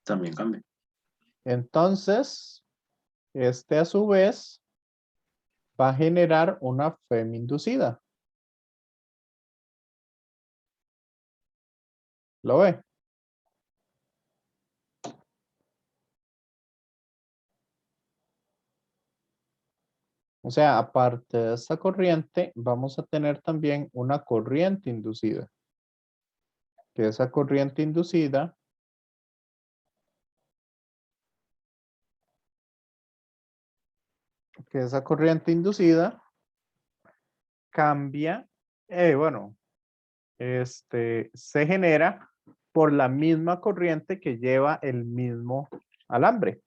También cambie. Entonces, este a su vez va a generar una FEM inducida. ¿Lo ve? O sea, aparte de esta corriente, vamos a tener también una corriente inducida. que esa corriente inducida cambia, bueno, se genera por la misma corriente que lleva el mismo alambre.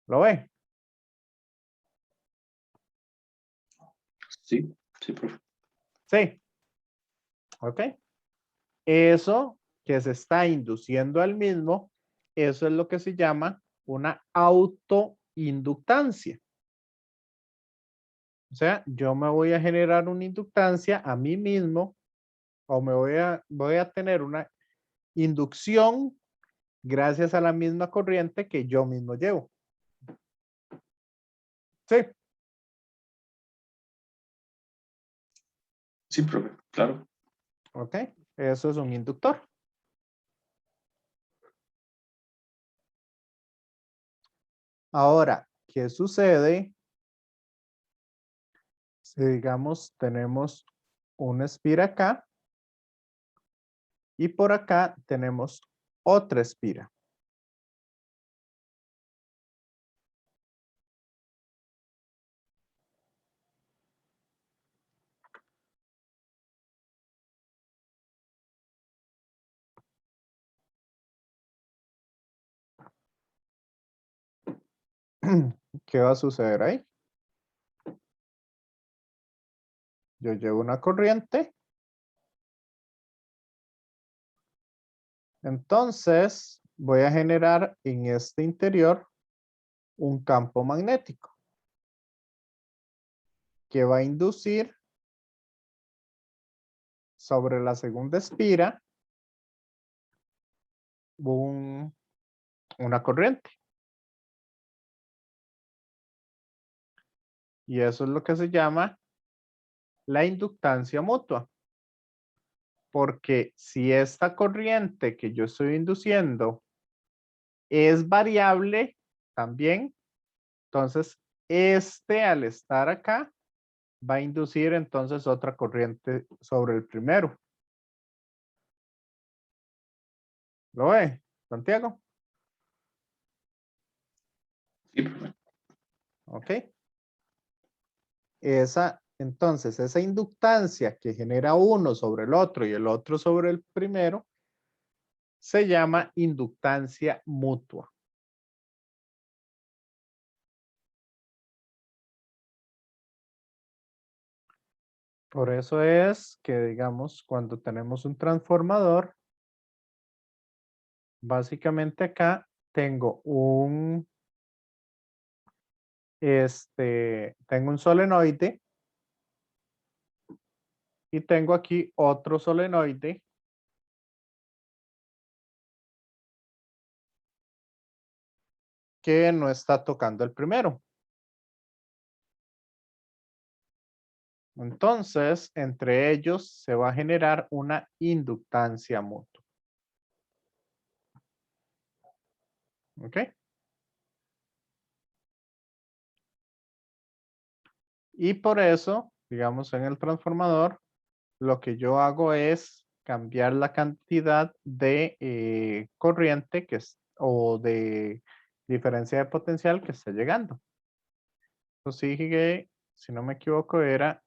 ¿Lo ve? Sí, sí, profe. Sí. ¿Ok? Eso que se está induciendo al mismo, eso es lo que se llama una autoinductancia. O sea, yo me voy a generar una inductancia a mí mismo o voy a tener una inducción gracias a la misma corriente que yo mismo llevo. Sí, Sí, profe, claro. ok. Eso es un inductor. Ahora, ¿qué sucede si, digamos, tenemos una espira acá y por acá tenemos otra espira? ¿Qué va a suceder ahí? Yo llevo una corriente. Entonces, voy a generar en este interior un campo magnético que va a inducir sobre la segunda espira una corriente. Y eso es lo que se llama la inductancia mutua. Porque si esta corriente que yo estoy induciendo es variable también, entonces al estar acá va a inducir entonces otra corriente sobre el primero. ¿Lo ve, Santiago? Sí, profe. ¿Ok? Entonces, esa inductancia que genera uno sobre el otro y el otro sobre el primero, se llama inductancia mutua. Por eso es que, digamos, cuando tenemos un transformador, básicamente acá tengo tengo un solenoide y tengo aquí otro solenoide que no está tocando el primero. Entonces, entre ellos se va a generar una inductancia mutua. ¿Ok? Y por eso, digamos, en el transformador, lo que yo hago es cambiar la cantidad de corriente o de diferencia de potencial que está llegando. Entonces dije, si no me equivoco, era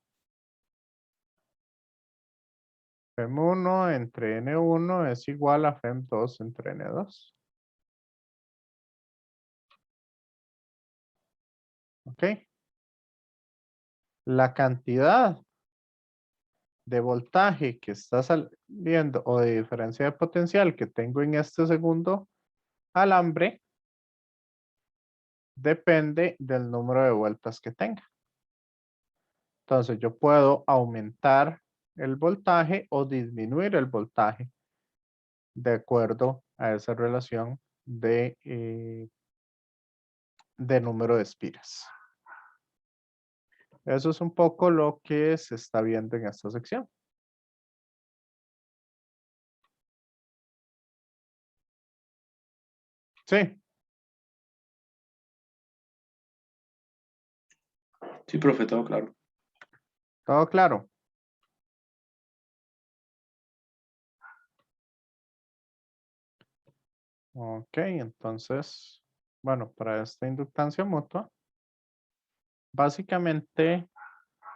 FEM1 entre N1 es igual a FEM2 entre N2. ¿Ok? La cantidad de voltaje que está saliendo o de diferencia de potencial que tengo en este segundo alambre depende del número de vueltas que tenga. Entonces yo puedo aumentar el voltaje o disminuir el voltaje de acuerdo a esa relación de número de espiras. Eso es un poco lo que se está viendo en esta sección. Sí, Sí, profe, todo claro. todo claro. Ok, entonces, bueno, para esta inductancia mutua, básicamente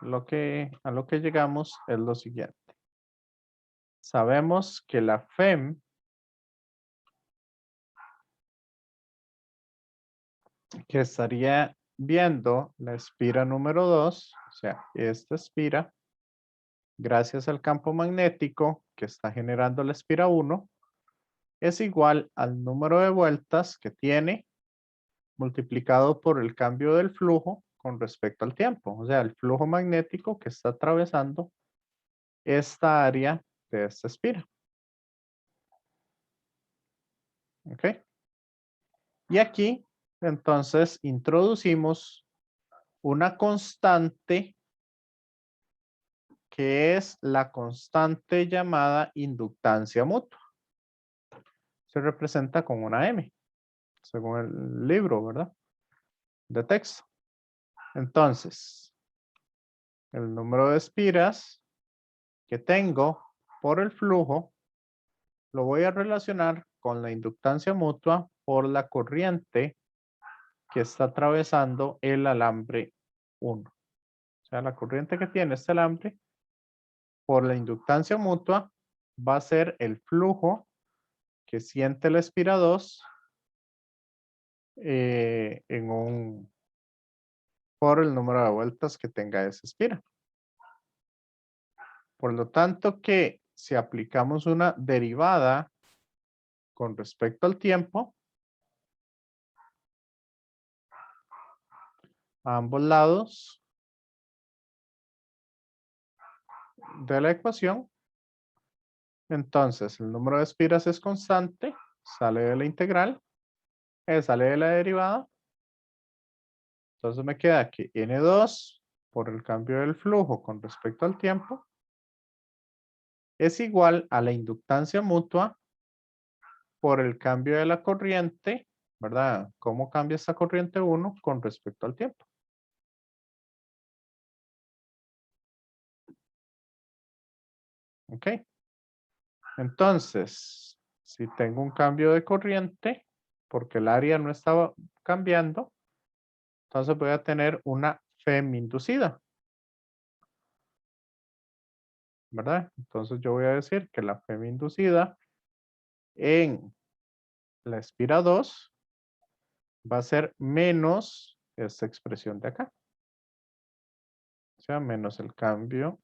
a lo que llegamos es lo siguiente. Sabemos que la FEM que estaría viendo la espira número 2, o sea, esta espira, gracias al campo magnético que está generando la espira 1, es igual al número de vueltas que tiene multiplicado por el cambio del flujo con respecto al tiempo. O sea, el flujo magnético que está atravesando esta área de esta espira. ¿Ok? Y aquí, entonces, introducimos una constante que es la constante llamada inductancia mutua. Se representa con una M, según el libro, ¿verdad? De texto. Entonces, el número de espiras que tengo por el flujo lo voy a relacionar con la inductancia mutua por la corriente que está atravesando el alambre 1. O sea, la corriente que tiene este alambre por la inductancia mutua va a ser el flujo que siente la espira 2 por el número de vueltas que tenga esa espira. Por lo tanto, que si aplicamos una derivada con respecto al tiempo, a ambos lados de la ecuación, entonces el número de espiras es constante, sale de la integral, sale de la derivada. Entonces me queda que N2 por el cambio del flujo con respecto al tiempo es igual a la inductancia mutua por el cambio de la corriente, ¿verdad? ¿Cómo cambia esta corriente 1 con respecto al tiempo? ¿Ok? Entonces, si tengo un cambio de corriente, porque el área no estaba cambiando, entonces voy a tener una FEM inducida. ¿Verdad? Entonces yo voy a decir que la FEM inducida en la espira 2 va a ser menos esta expresión de acá. O sea, menos el cambio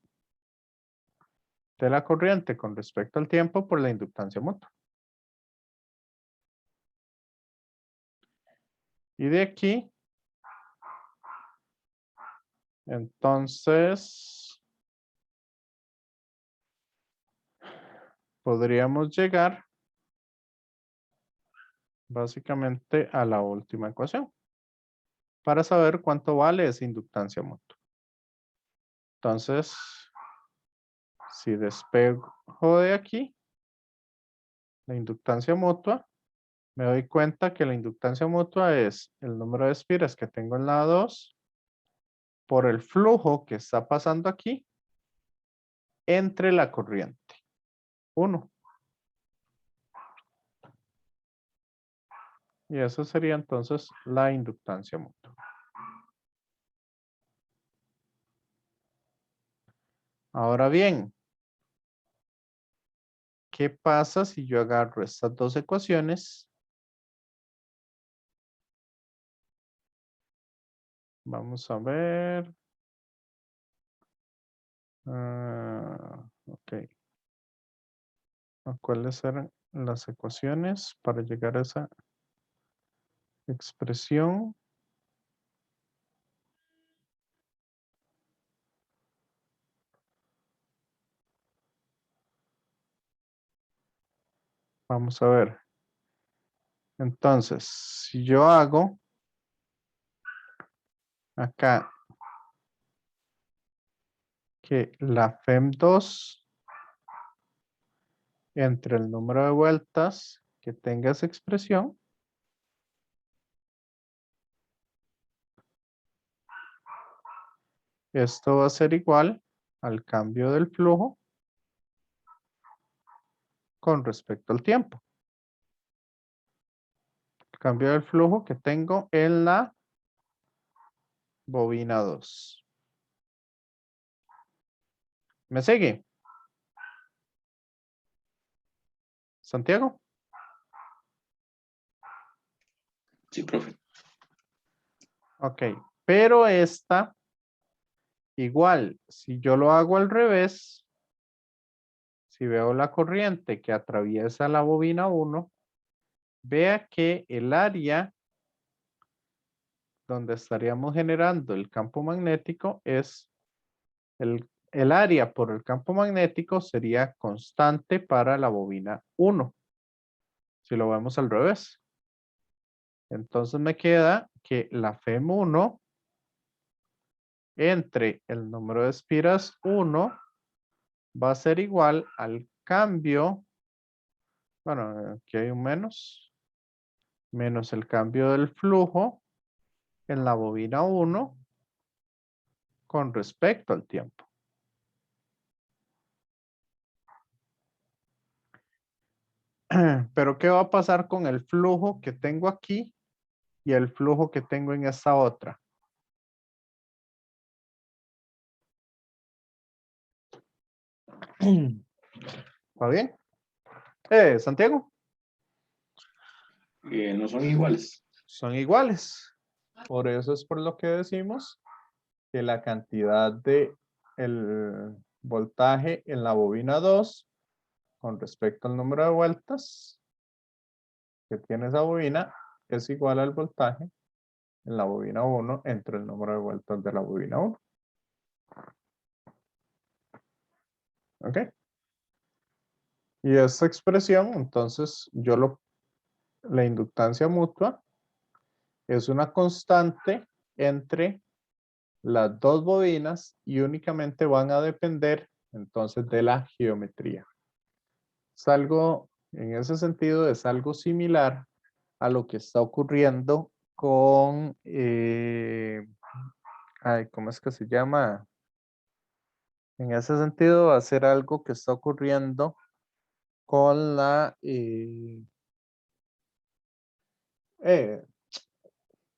de la corriente con respecto al tiempo por la inductancia mutua. Y de aquí, entonces, podríamos llegar básicamente a la última ecuación para saber cuánto vale esa inductancia mutua. Entonces, si despego de aquí la inductancia mutua, me doy cuenta que la inductancia mutua es el número de espiras que tengo en la 2 por el flujo que está pasando aquí entre la corriente 1. Y eso sería entonces la inductancia mutua. Ahora bien, ¿qué pasa si yo agarro estas dos ecuaciones? Vamos a ver. Ok. ¿Cuáles eran las ecuaciones para llegar a esa expresión? Vamos a ver. Entonces, si yo hago acá que la FEM2 entre el número de vueltas que tenga esa expresión, esto va a ser igual al cambio del flujo con respecto al tiempo. cambio del flujo que tengo en la bobina 2. ¿Me sigue? ¿Santiago? Sí, profe. Ok, pero esta, igual, si yo lo hago al revés, si veo la corriente que atraviesa la bobina 1, vea que el área donde estaríamos generando el campo magnético es el área por el campo magnético sería constante para la bobina 1. Si lo vemos al revés. Entonces me queda que la FEM 1 entre el número de espiras 1 va a ser igual al cambio, bueno, aquí hay un menos el cambio del flujo en la bobina 1 con respecto al tiempo. Pero ¿qué va a pasar con el flujo que tengo aquí y el flujo que tengo en esta otra? ¿Va bien? Santiago, No son iguales. son iguales. Por eso es por lo que decimos que la cantidad de el voltaje en la bobina 2 con respecto al número de vueltas que tiene esa bobina es igual al voltaje en la bobina 1 entre el número de vueltas de la bobina 1. ¿Ok? Y esta expresión, entonces, la inductancia mutua es una constante entre las dos bobinas y únicamente van a depender entonces de la geometría. Es algo, en ese sentido, es algo similar a lo que está ocurriendo con, ¿cómo es que se llama? En ese sentido, va a ser algo que está ocurriendo con eh,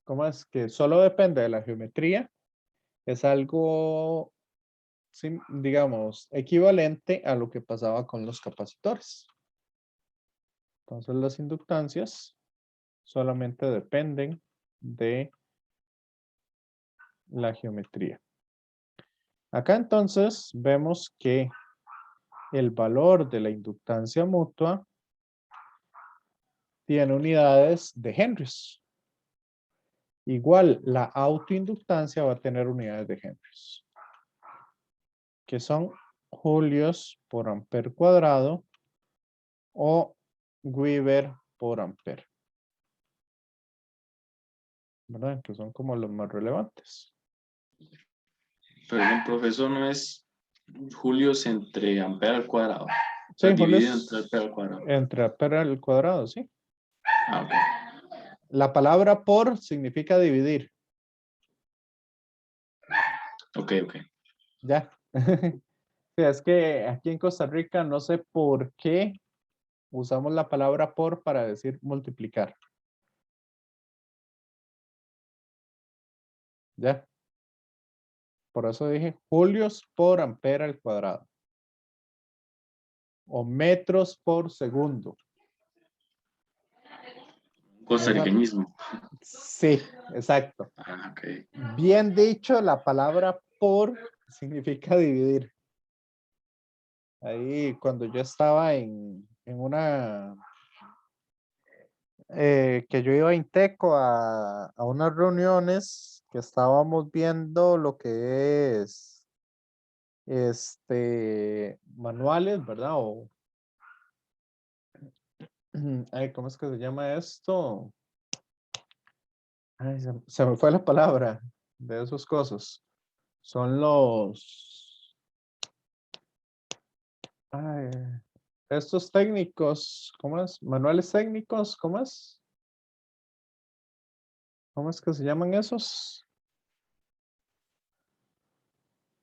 ¿cómo es? Que solo depende de la geometría. Es algo, digamos, equivalente a lo que pasaba con los capacitores. Entonces, las inductancias solamente dependen de la geometría. Acá entonces vemos que el valor de la inductancia mutua tiene unidades de henrys. Igual, la autoinductancia va a tener unidades de henrys, que son julios por amper cuadrado o Weber por amper, ¿verdad? Que son como los más relevantes. Pero el profesor no es julios entre ampere al cuadrado. O sea, Sí, dividido julios entre ampere al cuadrado. entre amper al cuadrado, sí. Ah, ok. La palabra por significa dividir. Ok, ok. Ya. Sí, es que aquí en Costa Rica no sé por qué usamos la palabra por para decir multiplicar. Ya. Por eso dije julios por ampere al cuadrado. O metros por segundo. Costarriqueñismo. Sí, exacto. Ah, ok. Bien dicho, la palabra por significa dividir. Ahí cuando yo estaba en una, que yo iba a Inteco a unas reuniones que estábamos viendo lo que es manuales, ¿verdad? ¿Cómo es que se llama esto? Ay, se me fue la palabra de esos cosas. Son ay, estos técnicos, ¿cómo es? Manuales técnicos, ¿cómo es? ¿Cómo es que se llaman esos?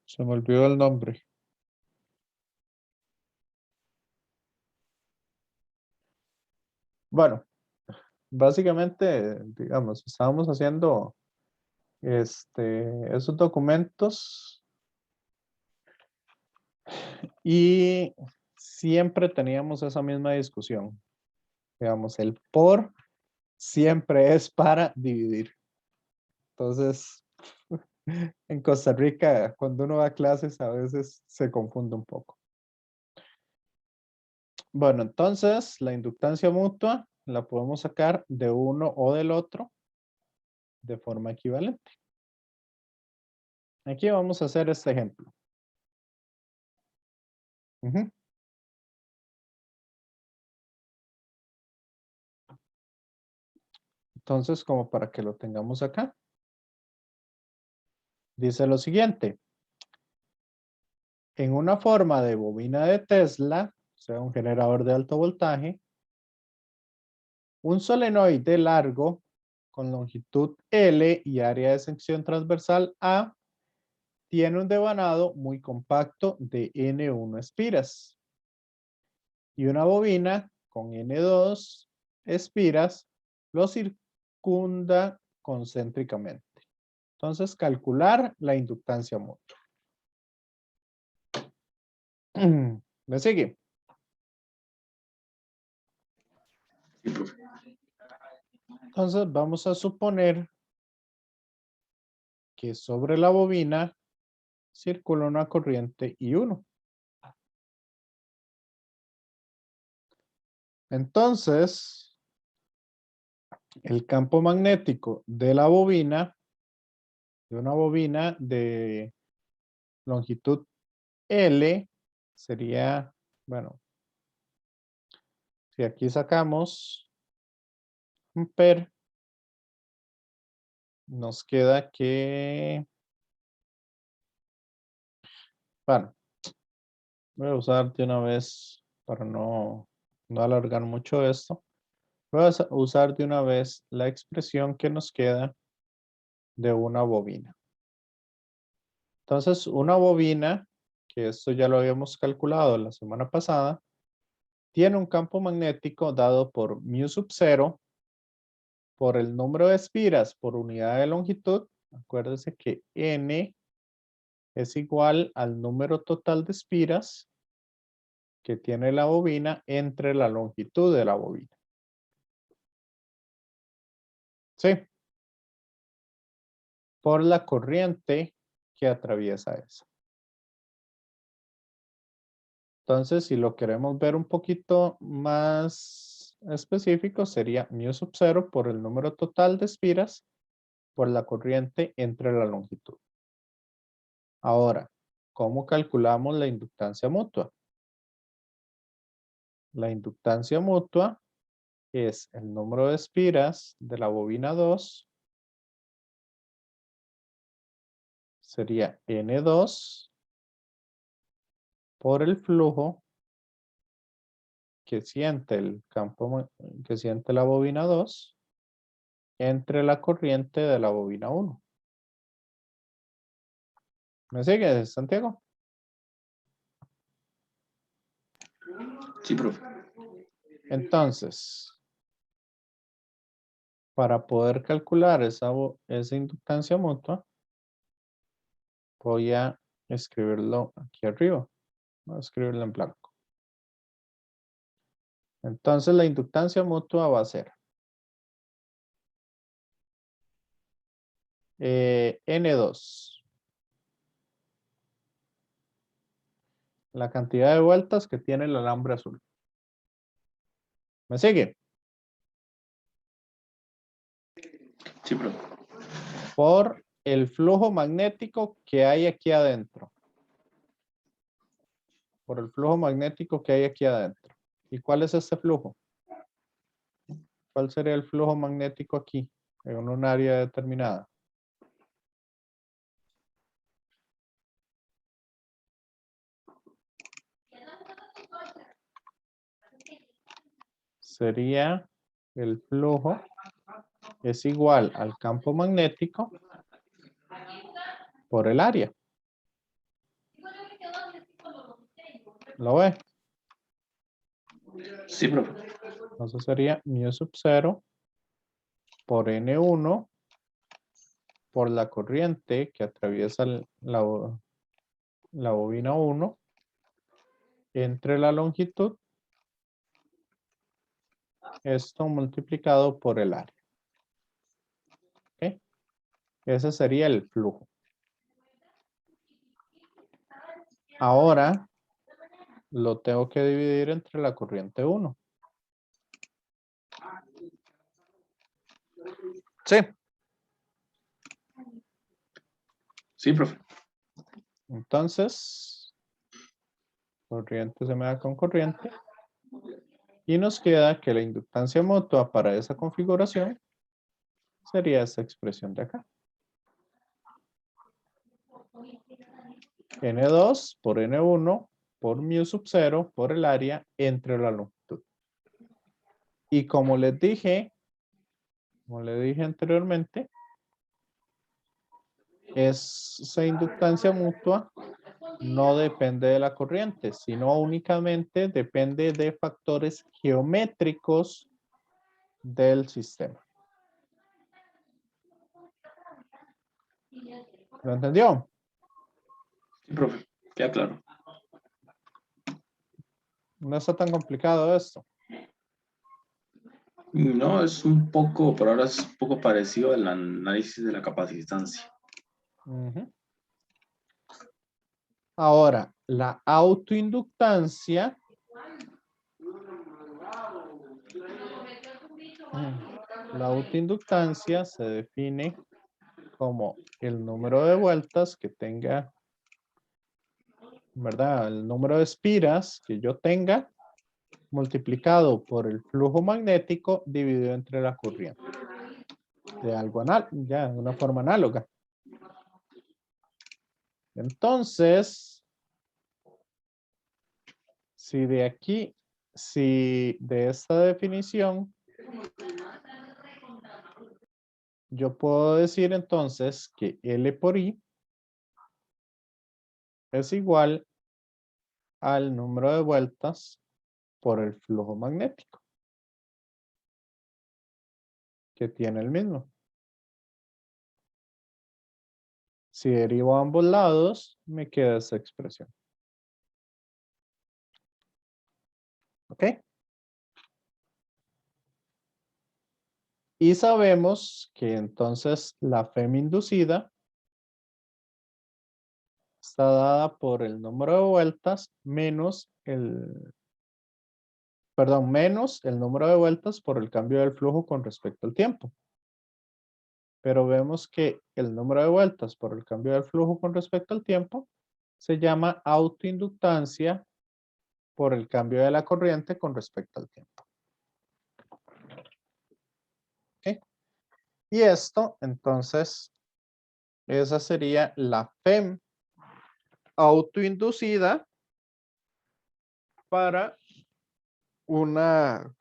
Se me olvidó el nombre. Bueno, básicamente, digamos, estábamos haciendo esos documentos y siempre teníamos esa misma discusión. Digamos, el por siempre es para dividir. Entonces, en Costa Rica, cuando uno va a clases, a veces se confunde un poco. Bueno, entonces la inductancia mutua la podemos sacar de uno o del otro de forma equivalente. Aquí vamos a hacer este ejemplo. Ujú. Entonces, como para que lo tengamos acá, dice lo siguiente. En una forma de bobina de Tesla, o sea, un generador de alto voltaje, un solenoide largo con longitud L y área de sección transversal A tiene un devanado muy compacto de N1 espiras y una bobina con N2 espiras lo circunda concéntricamente. Entonces, calcular la inductancia mutua. ¿Me sigue? Sí, profe. Entonces, vamos a suponer que sobre la bobina circula una corriente I1. Entonces, el campo magnético de la bobina, de una bobina de longitud L, sería, bueno, si aquí sacamos un per, nos queda que, bueno, voy a usar de una vez para no alargar mucho esto. Voy a usar de una vez la expresión que nos queda de una bobina. Entonces, una bobina, que esto ya lo habíamos calculado la semana pasada, tiene un campo magnético dado por mu sub 0 por el número de espiras por unidad de longitud. Acuérdense que n es igual al número total de espiras que tiene la bobina entre la longitud de la bobina. ¿Sí? Por la corriente que atraviesa esa. Entonces, si lo queremos ver un poquito más específico, sería mu sub 0 por el número total de espiras por la corriente entre la longitud. Ahora, ¿cómo calculamos la inductancia mutua? La inductancia mutua es el número de espiras de la bobina 2, sería N2 por el flujo que siente el campo, que siente la bobina 2 entre la corriente de la bobina 1. ¿Me sigue, Santiago? Sí, profe. Entonces, para poder calcular esa inductancia mutua, voy a escribirlo aquí arriba. Voy a escribirlo en blanco. Entonces, la inductancia mutua va a ser N2. La cantidad de vueltas que tiene el alambre azul. ¿Me sigue? Sí, profe. Por el flujo magnético que hay aquí adentro. Por el flujo magnético que hay aquí adentro. ¿Y cuál es este flujo? ¿Cuál sería el flujo magnético aquí en un área determinada? Sería el flujo es igual al campo magnético por el área. ¿Lo ve? Sí, profe. Entonces sería mu sub 0 por N1 por la corriente que atraviesa la bobina 1 entre la longitud. Esto multiplicado por el área. ¿Ok? Ese sería el flujo. Ahora lo tengo que dividir entre la corriente 1. Sí. Sí, profe. Entonces, corriente se me da con corriente. Y nos queda que la inductancia mutua para esa configuración sería esta expresión de acá. N2 por N1 por mu sub 0 por el área entre la longitud. Y como le dije anteriormente, esa inductancia mutua no depende de la corriente, sino únicamente depende de factores geométricos del sistema. ¿Lo entendió? Sí, profe. Queda claro. No está tan complicado esto. No, es un poco, por ahora es un poco parecido al análisis de la capacitancia. Ujú. Ahora, la autoinductancia. La autoinductancia se define como el número de vueltas que tenga, ¿verdad? El número de espiras que yo tenga multiplicado por el flujo magnético dividido entre la corriente. De algo ya, de una forma análoga. Entonces, si de esta definición, yo puedo decir entonces que L por I es igual al número de vueltas por el flujo magnético, que tiene el mismo. Si derivo a ambos lados, me queda esa expresión. ¿Ok? Y sabemos que entonces la FEM inducida está dada por el número de vueltas menos menos el número de vueltas por el cambio del flujo con respecto al tiempo. Pero vemos que el número de vueltas por el cambio del flujo con respecto al tiempo se llama autoinductancia por el cambio de la corriente con respecto al tiempo. ¿Ok? Y esto, entonces, esa sería la FEM autoinducida para una,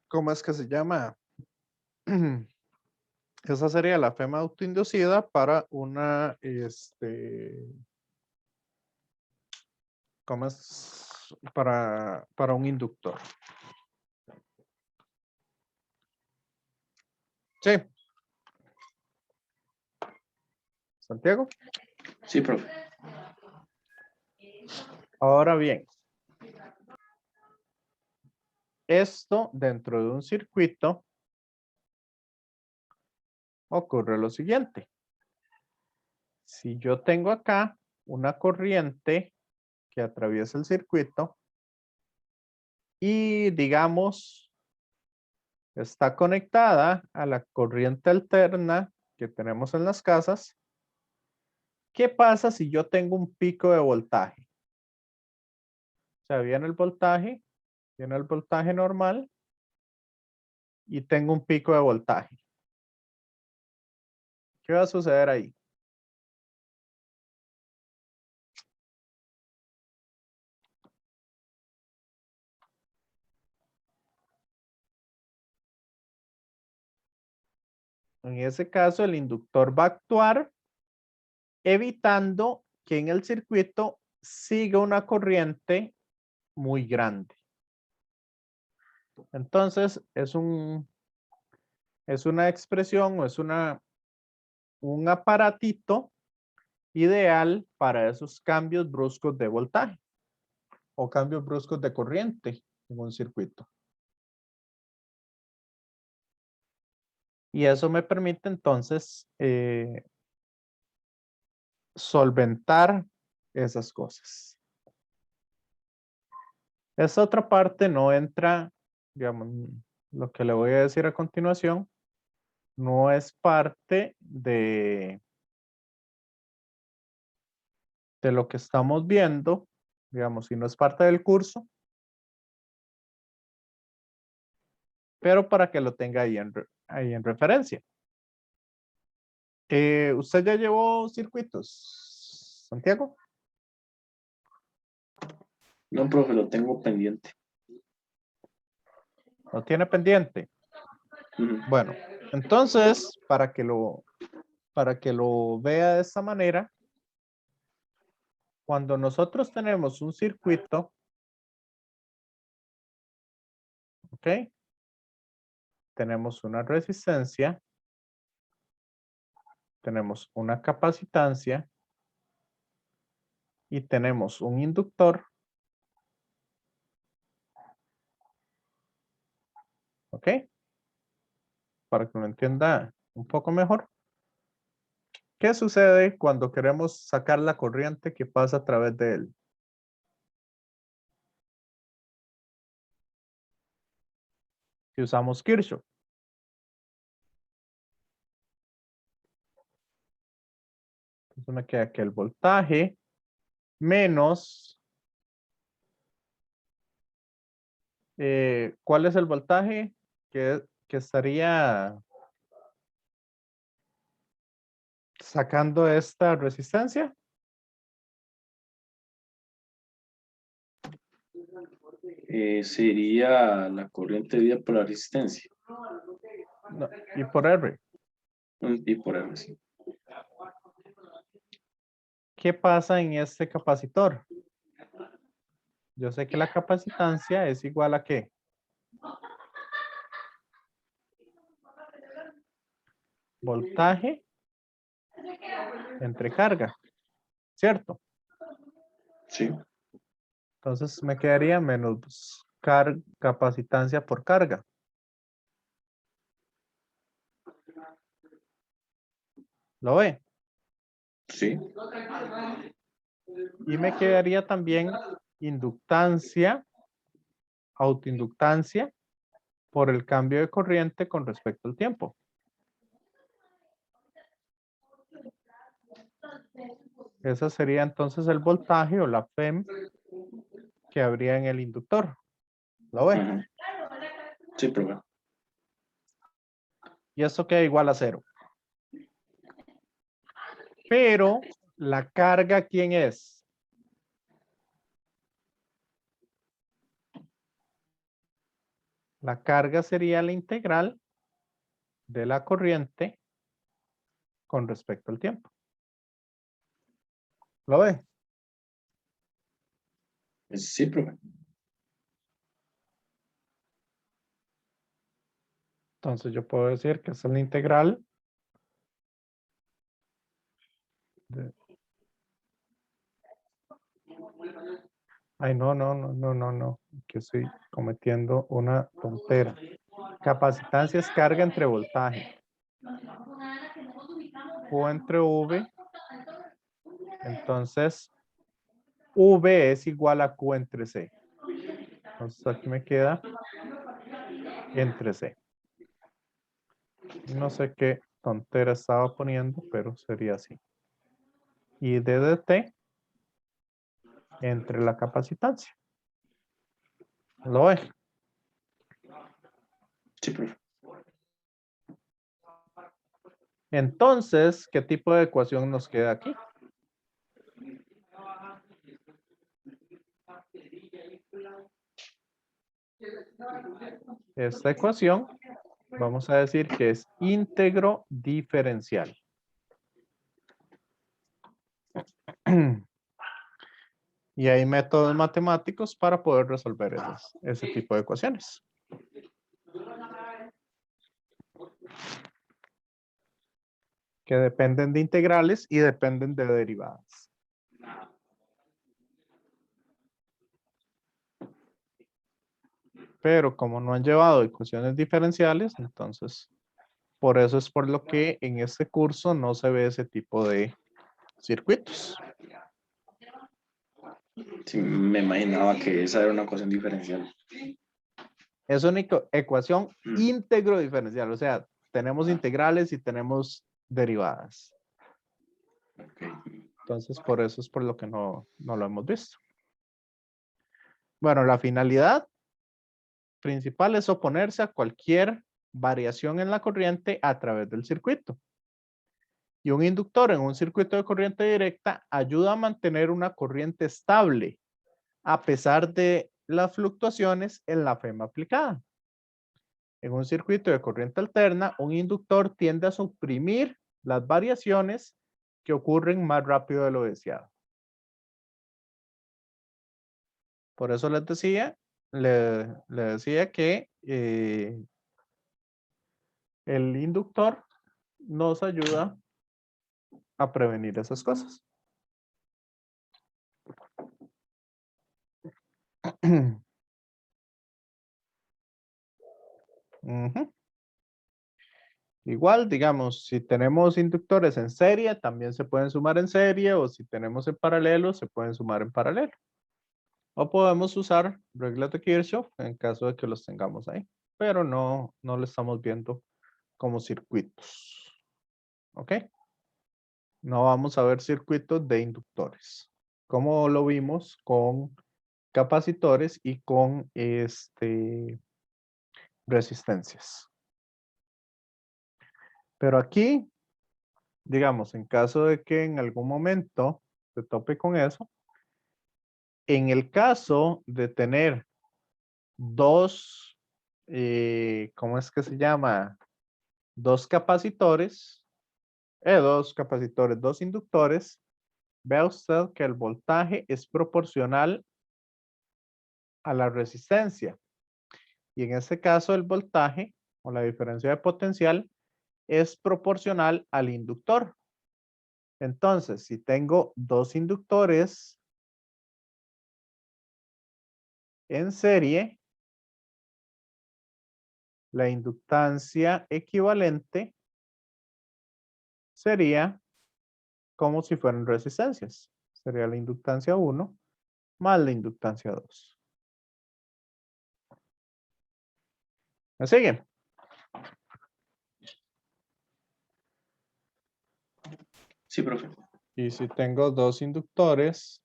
¿cómo es que se llama? Esa sería la FEM autoinducida para una, ¿cómo es? Para un inductor. Sí. Santiago. Sí, profe. Ahora bien, esto dentro de un circuito ocurre lo siguiente. Si yo tengo acá una corriente que atraviesa el circuito y digamos está conectada a la corriente alterna que tenemos en las casas, ¿qué pasa si yo tengo un pico de voltaje? O sea, viene el voltaje normal y tengo un pico de voltaje. ¿Qué va a suceder ahí? En ese caso, el inductor va a actuar evitando que en el circuito siga una corriente muy grande. Entonces, es un es una expresión o es un aparatito ideal para esos cambios bruscos de voltaje o cambios bruscos de corriente en un circuito. Y eso me permite entonces solventar esas cosas. Esa otra parte no entra, digamos, lo que le voy a decir a continuación, no es parte de lo que estamos viendo, digamos, si no es parte del curso, pero para que lo tenga ahí en referencia. ¿Usted ya llevó circuitos, Santiago? No, profe, lo tengo pendiente. ¿Lo tiene pendiente? Ujú. Bueno, entonces, para que lo vea de esta manera, cuando nosotros tenemos un circuito, ¿ok? Tenemos una resistencia, tenemos una capacitancia y tenemos un inductor. ¿Ok? Para que lo entienda un poco mejor. ¿Qué sucede cuando queremos sacar la corriente que pasa a través de él? Si usamos Kirchhoff. Entonces me queda que el voltaje menos... ¿cuál es el voltaje que estaría sacando esta resistencia? Sería la corriente vía por la resistencia. No, y por R. Y por R, sí. ¿Qué pasa en este capacitor? Yo sé que la capacitancia es igual a ¿qué? Voltaje entre carga, ¿cierto? Sí. Entonces me quedaría menos capacitancia por carga. ¿Lo ve? Sí. Y me quedaría también inductancia, autoinductancia, por el cambio de corriente con respecto al tiempo. Ese sería entonces el voltaje o la FEM que habría en el inductor. ¿Lo ve? Ajá. Sí, profe. Y eso queda igual a 0. Pero la carga, ¿quién es? La carga sería la integral de la corriente con respecto al tiempo. ¿Lo ve? Sí, profe. Entonces yo puedo decir que es la integral de... Ay, no, que estoy cometiendo una tontera. Capacitancia es carga entre voltaje. Q entre V. Entonces, V es igual a Q entre C. Entonces aquí me queda entre C. No sé qué tontera estaba poniendo, pero sería así. Y D de T entre la capacitancia. ¿Lo ve? Sí, profe. Entonces, ¿qué tipo de ecuación nos queda aquí? Esta ecuación, vamos a decir que es íntegro diferencial. Y hay métodos matemáticos para poder resolver ese tipo de ecuaciones. que dependen de integrales y dependen de derivadas. Pero como no han llevado ecuaciones diferenciales, entonces por eso es por lo que en este curso no se ve ese tipo de circuitos. Sí, me imaginaba que esa era una ecuación diferencial. Es una ecuación Mm. íntegro diferencial, o sea, tenemos integrales y tenemos derivadas. Ok. Entonces, por eso es por lo que no lo hemos visto. Bueno, la finalidad principal es oponerse a cualquier variación en la corriente a través del circuito. Y un inductor en un circuito de corriente directa ayuda a mantener una corriente estable a pesar de las fluctuaciones en la FEM aplicada. En un circuito de corriente alterna, un inductor tiende a suprimir las variaciones que ocurren más rápido de lo deseado. Por eso les decía, le decía que el inductor nos ayuda a prevenir esas cosas. Ujú. Igual, digamos, si tenemos inductores en serie, también se pueden sumar en serie, o si tenemos en paralelo, se pueden sumar en paralelo. O podemos usar reglas de Kirchhoff en caso de que los tengamos ahí, pero no lo estamos viendo como circuitos. ¿Ok? No vamos a ver circuitos de inductores, como lo vimos con capacitores y con resistencias. Pero aquí, digamos, en caso de que en algún momento se tope con eso, en el caso de tener dos, ¿cómo es que se llama? Dos capacitores, dos inductores, vea usted que el voltaje es proporcional a la resistencia. Y en este caso el voltaje o la diferencia de potencial es proporcional al inductor. Entonces, si tengo dos inductores en serie, la inductancia equivalente sería como si fueran resistencias. Sería la inductancia 1 más la inductancia 2. ¿Me siguen? Sí, profe. Y si tengo dos inductores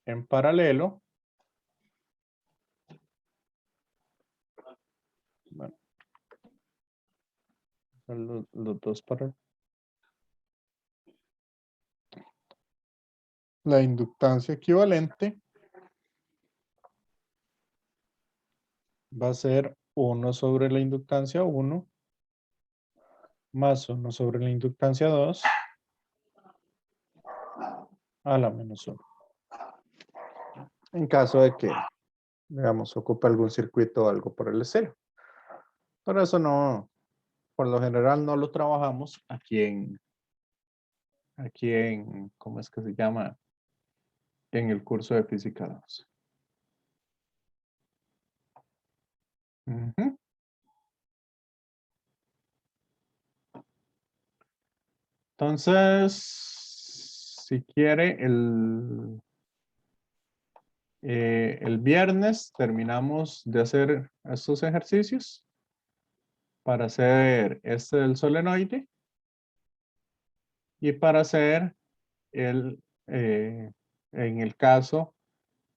en paralelo, bueno, los dos paralelos. La inductancia equivalente va a ser 1 sobre la inductancia 1 más 1 sobre la inductancia 2 a la menos 1. En caso de que, digamos, ocupe algún circuito o algo por el estilo. Pero eso no, por lo general no lo trabajamos aquí en, ¿cómo es que se llama? En el curso de física 2. Ujú. Entonces, si quiere, el viernes terminamos de hacer estos ejercicios para hacer este del solenoide y para hacer en el caso,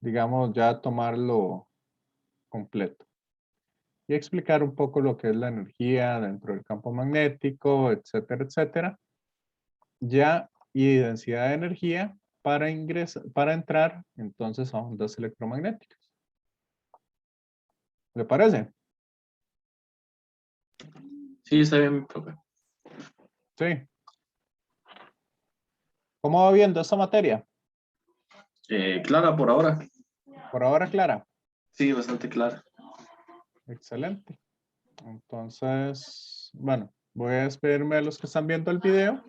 digamos, ya tomarlo completo y explicar un poco lo que es la energía dentro del campo magnético, etcétera, etcétera. Ya y densidad de energía para entrar entonces a ondas electromagnéticas. ¿Le parece? Sí, está bien, profe. Sí. ¿Cómo va viendo esta materia? Clara por ahora. Por ahora, clara. Sí, bastante clara. Excelente. Entonces, bueno, Voy a despedirme de los que están viendo el video.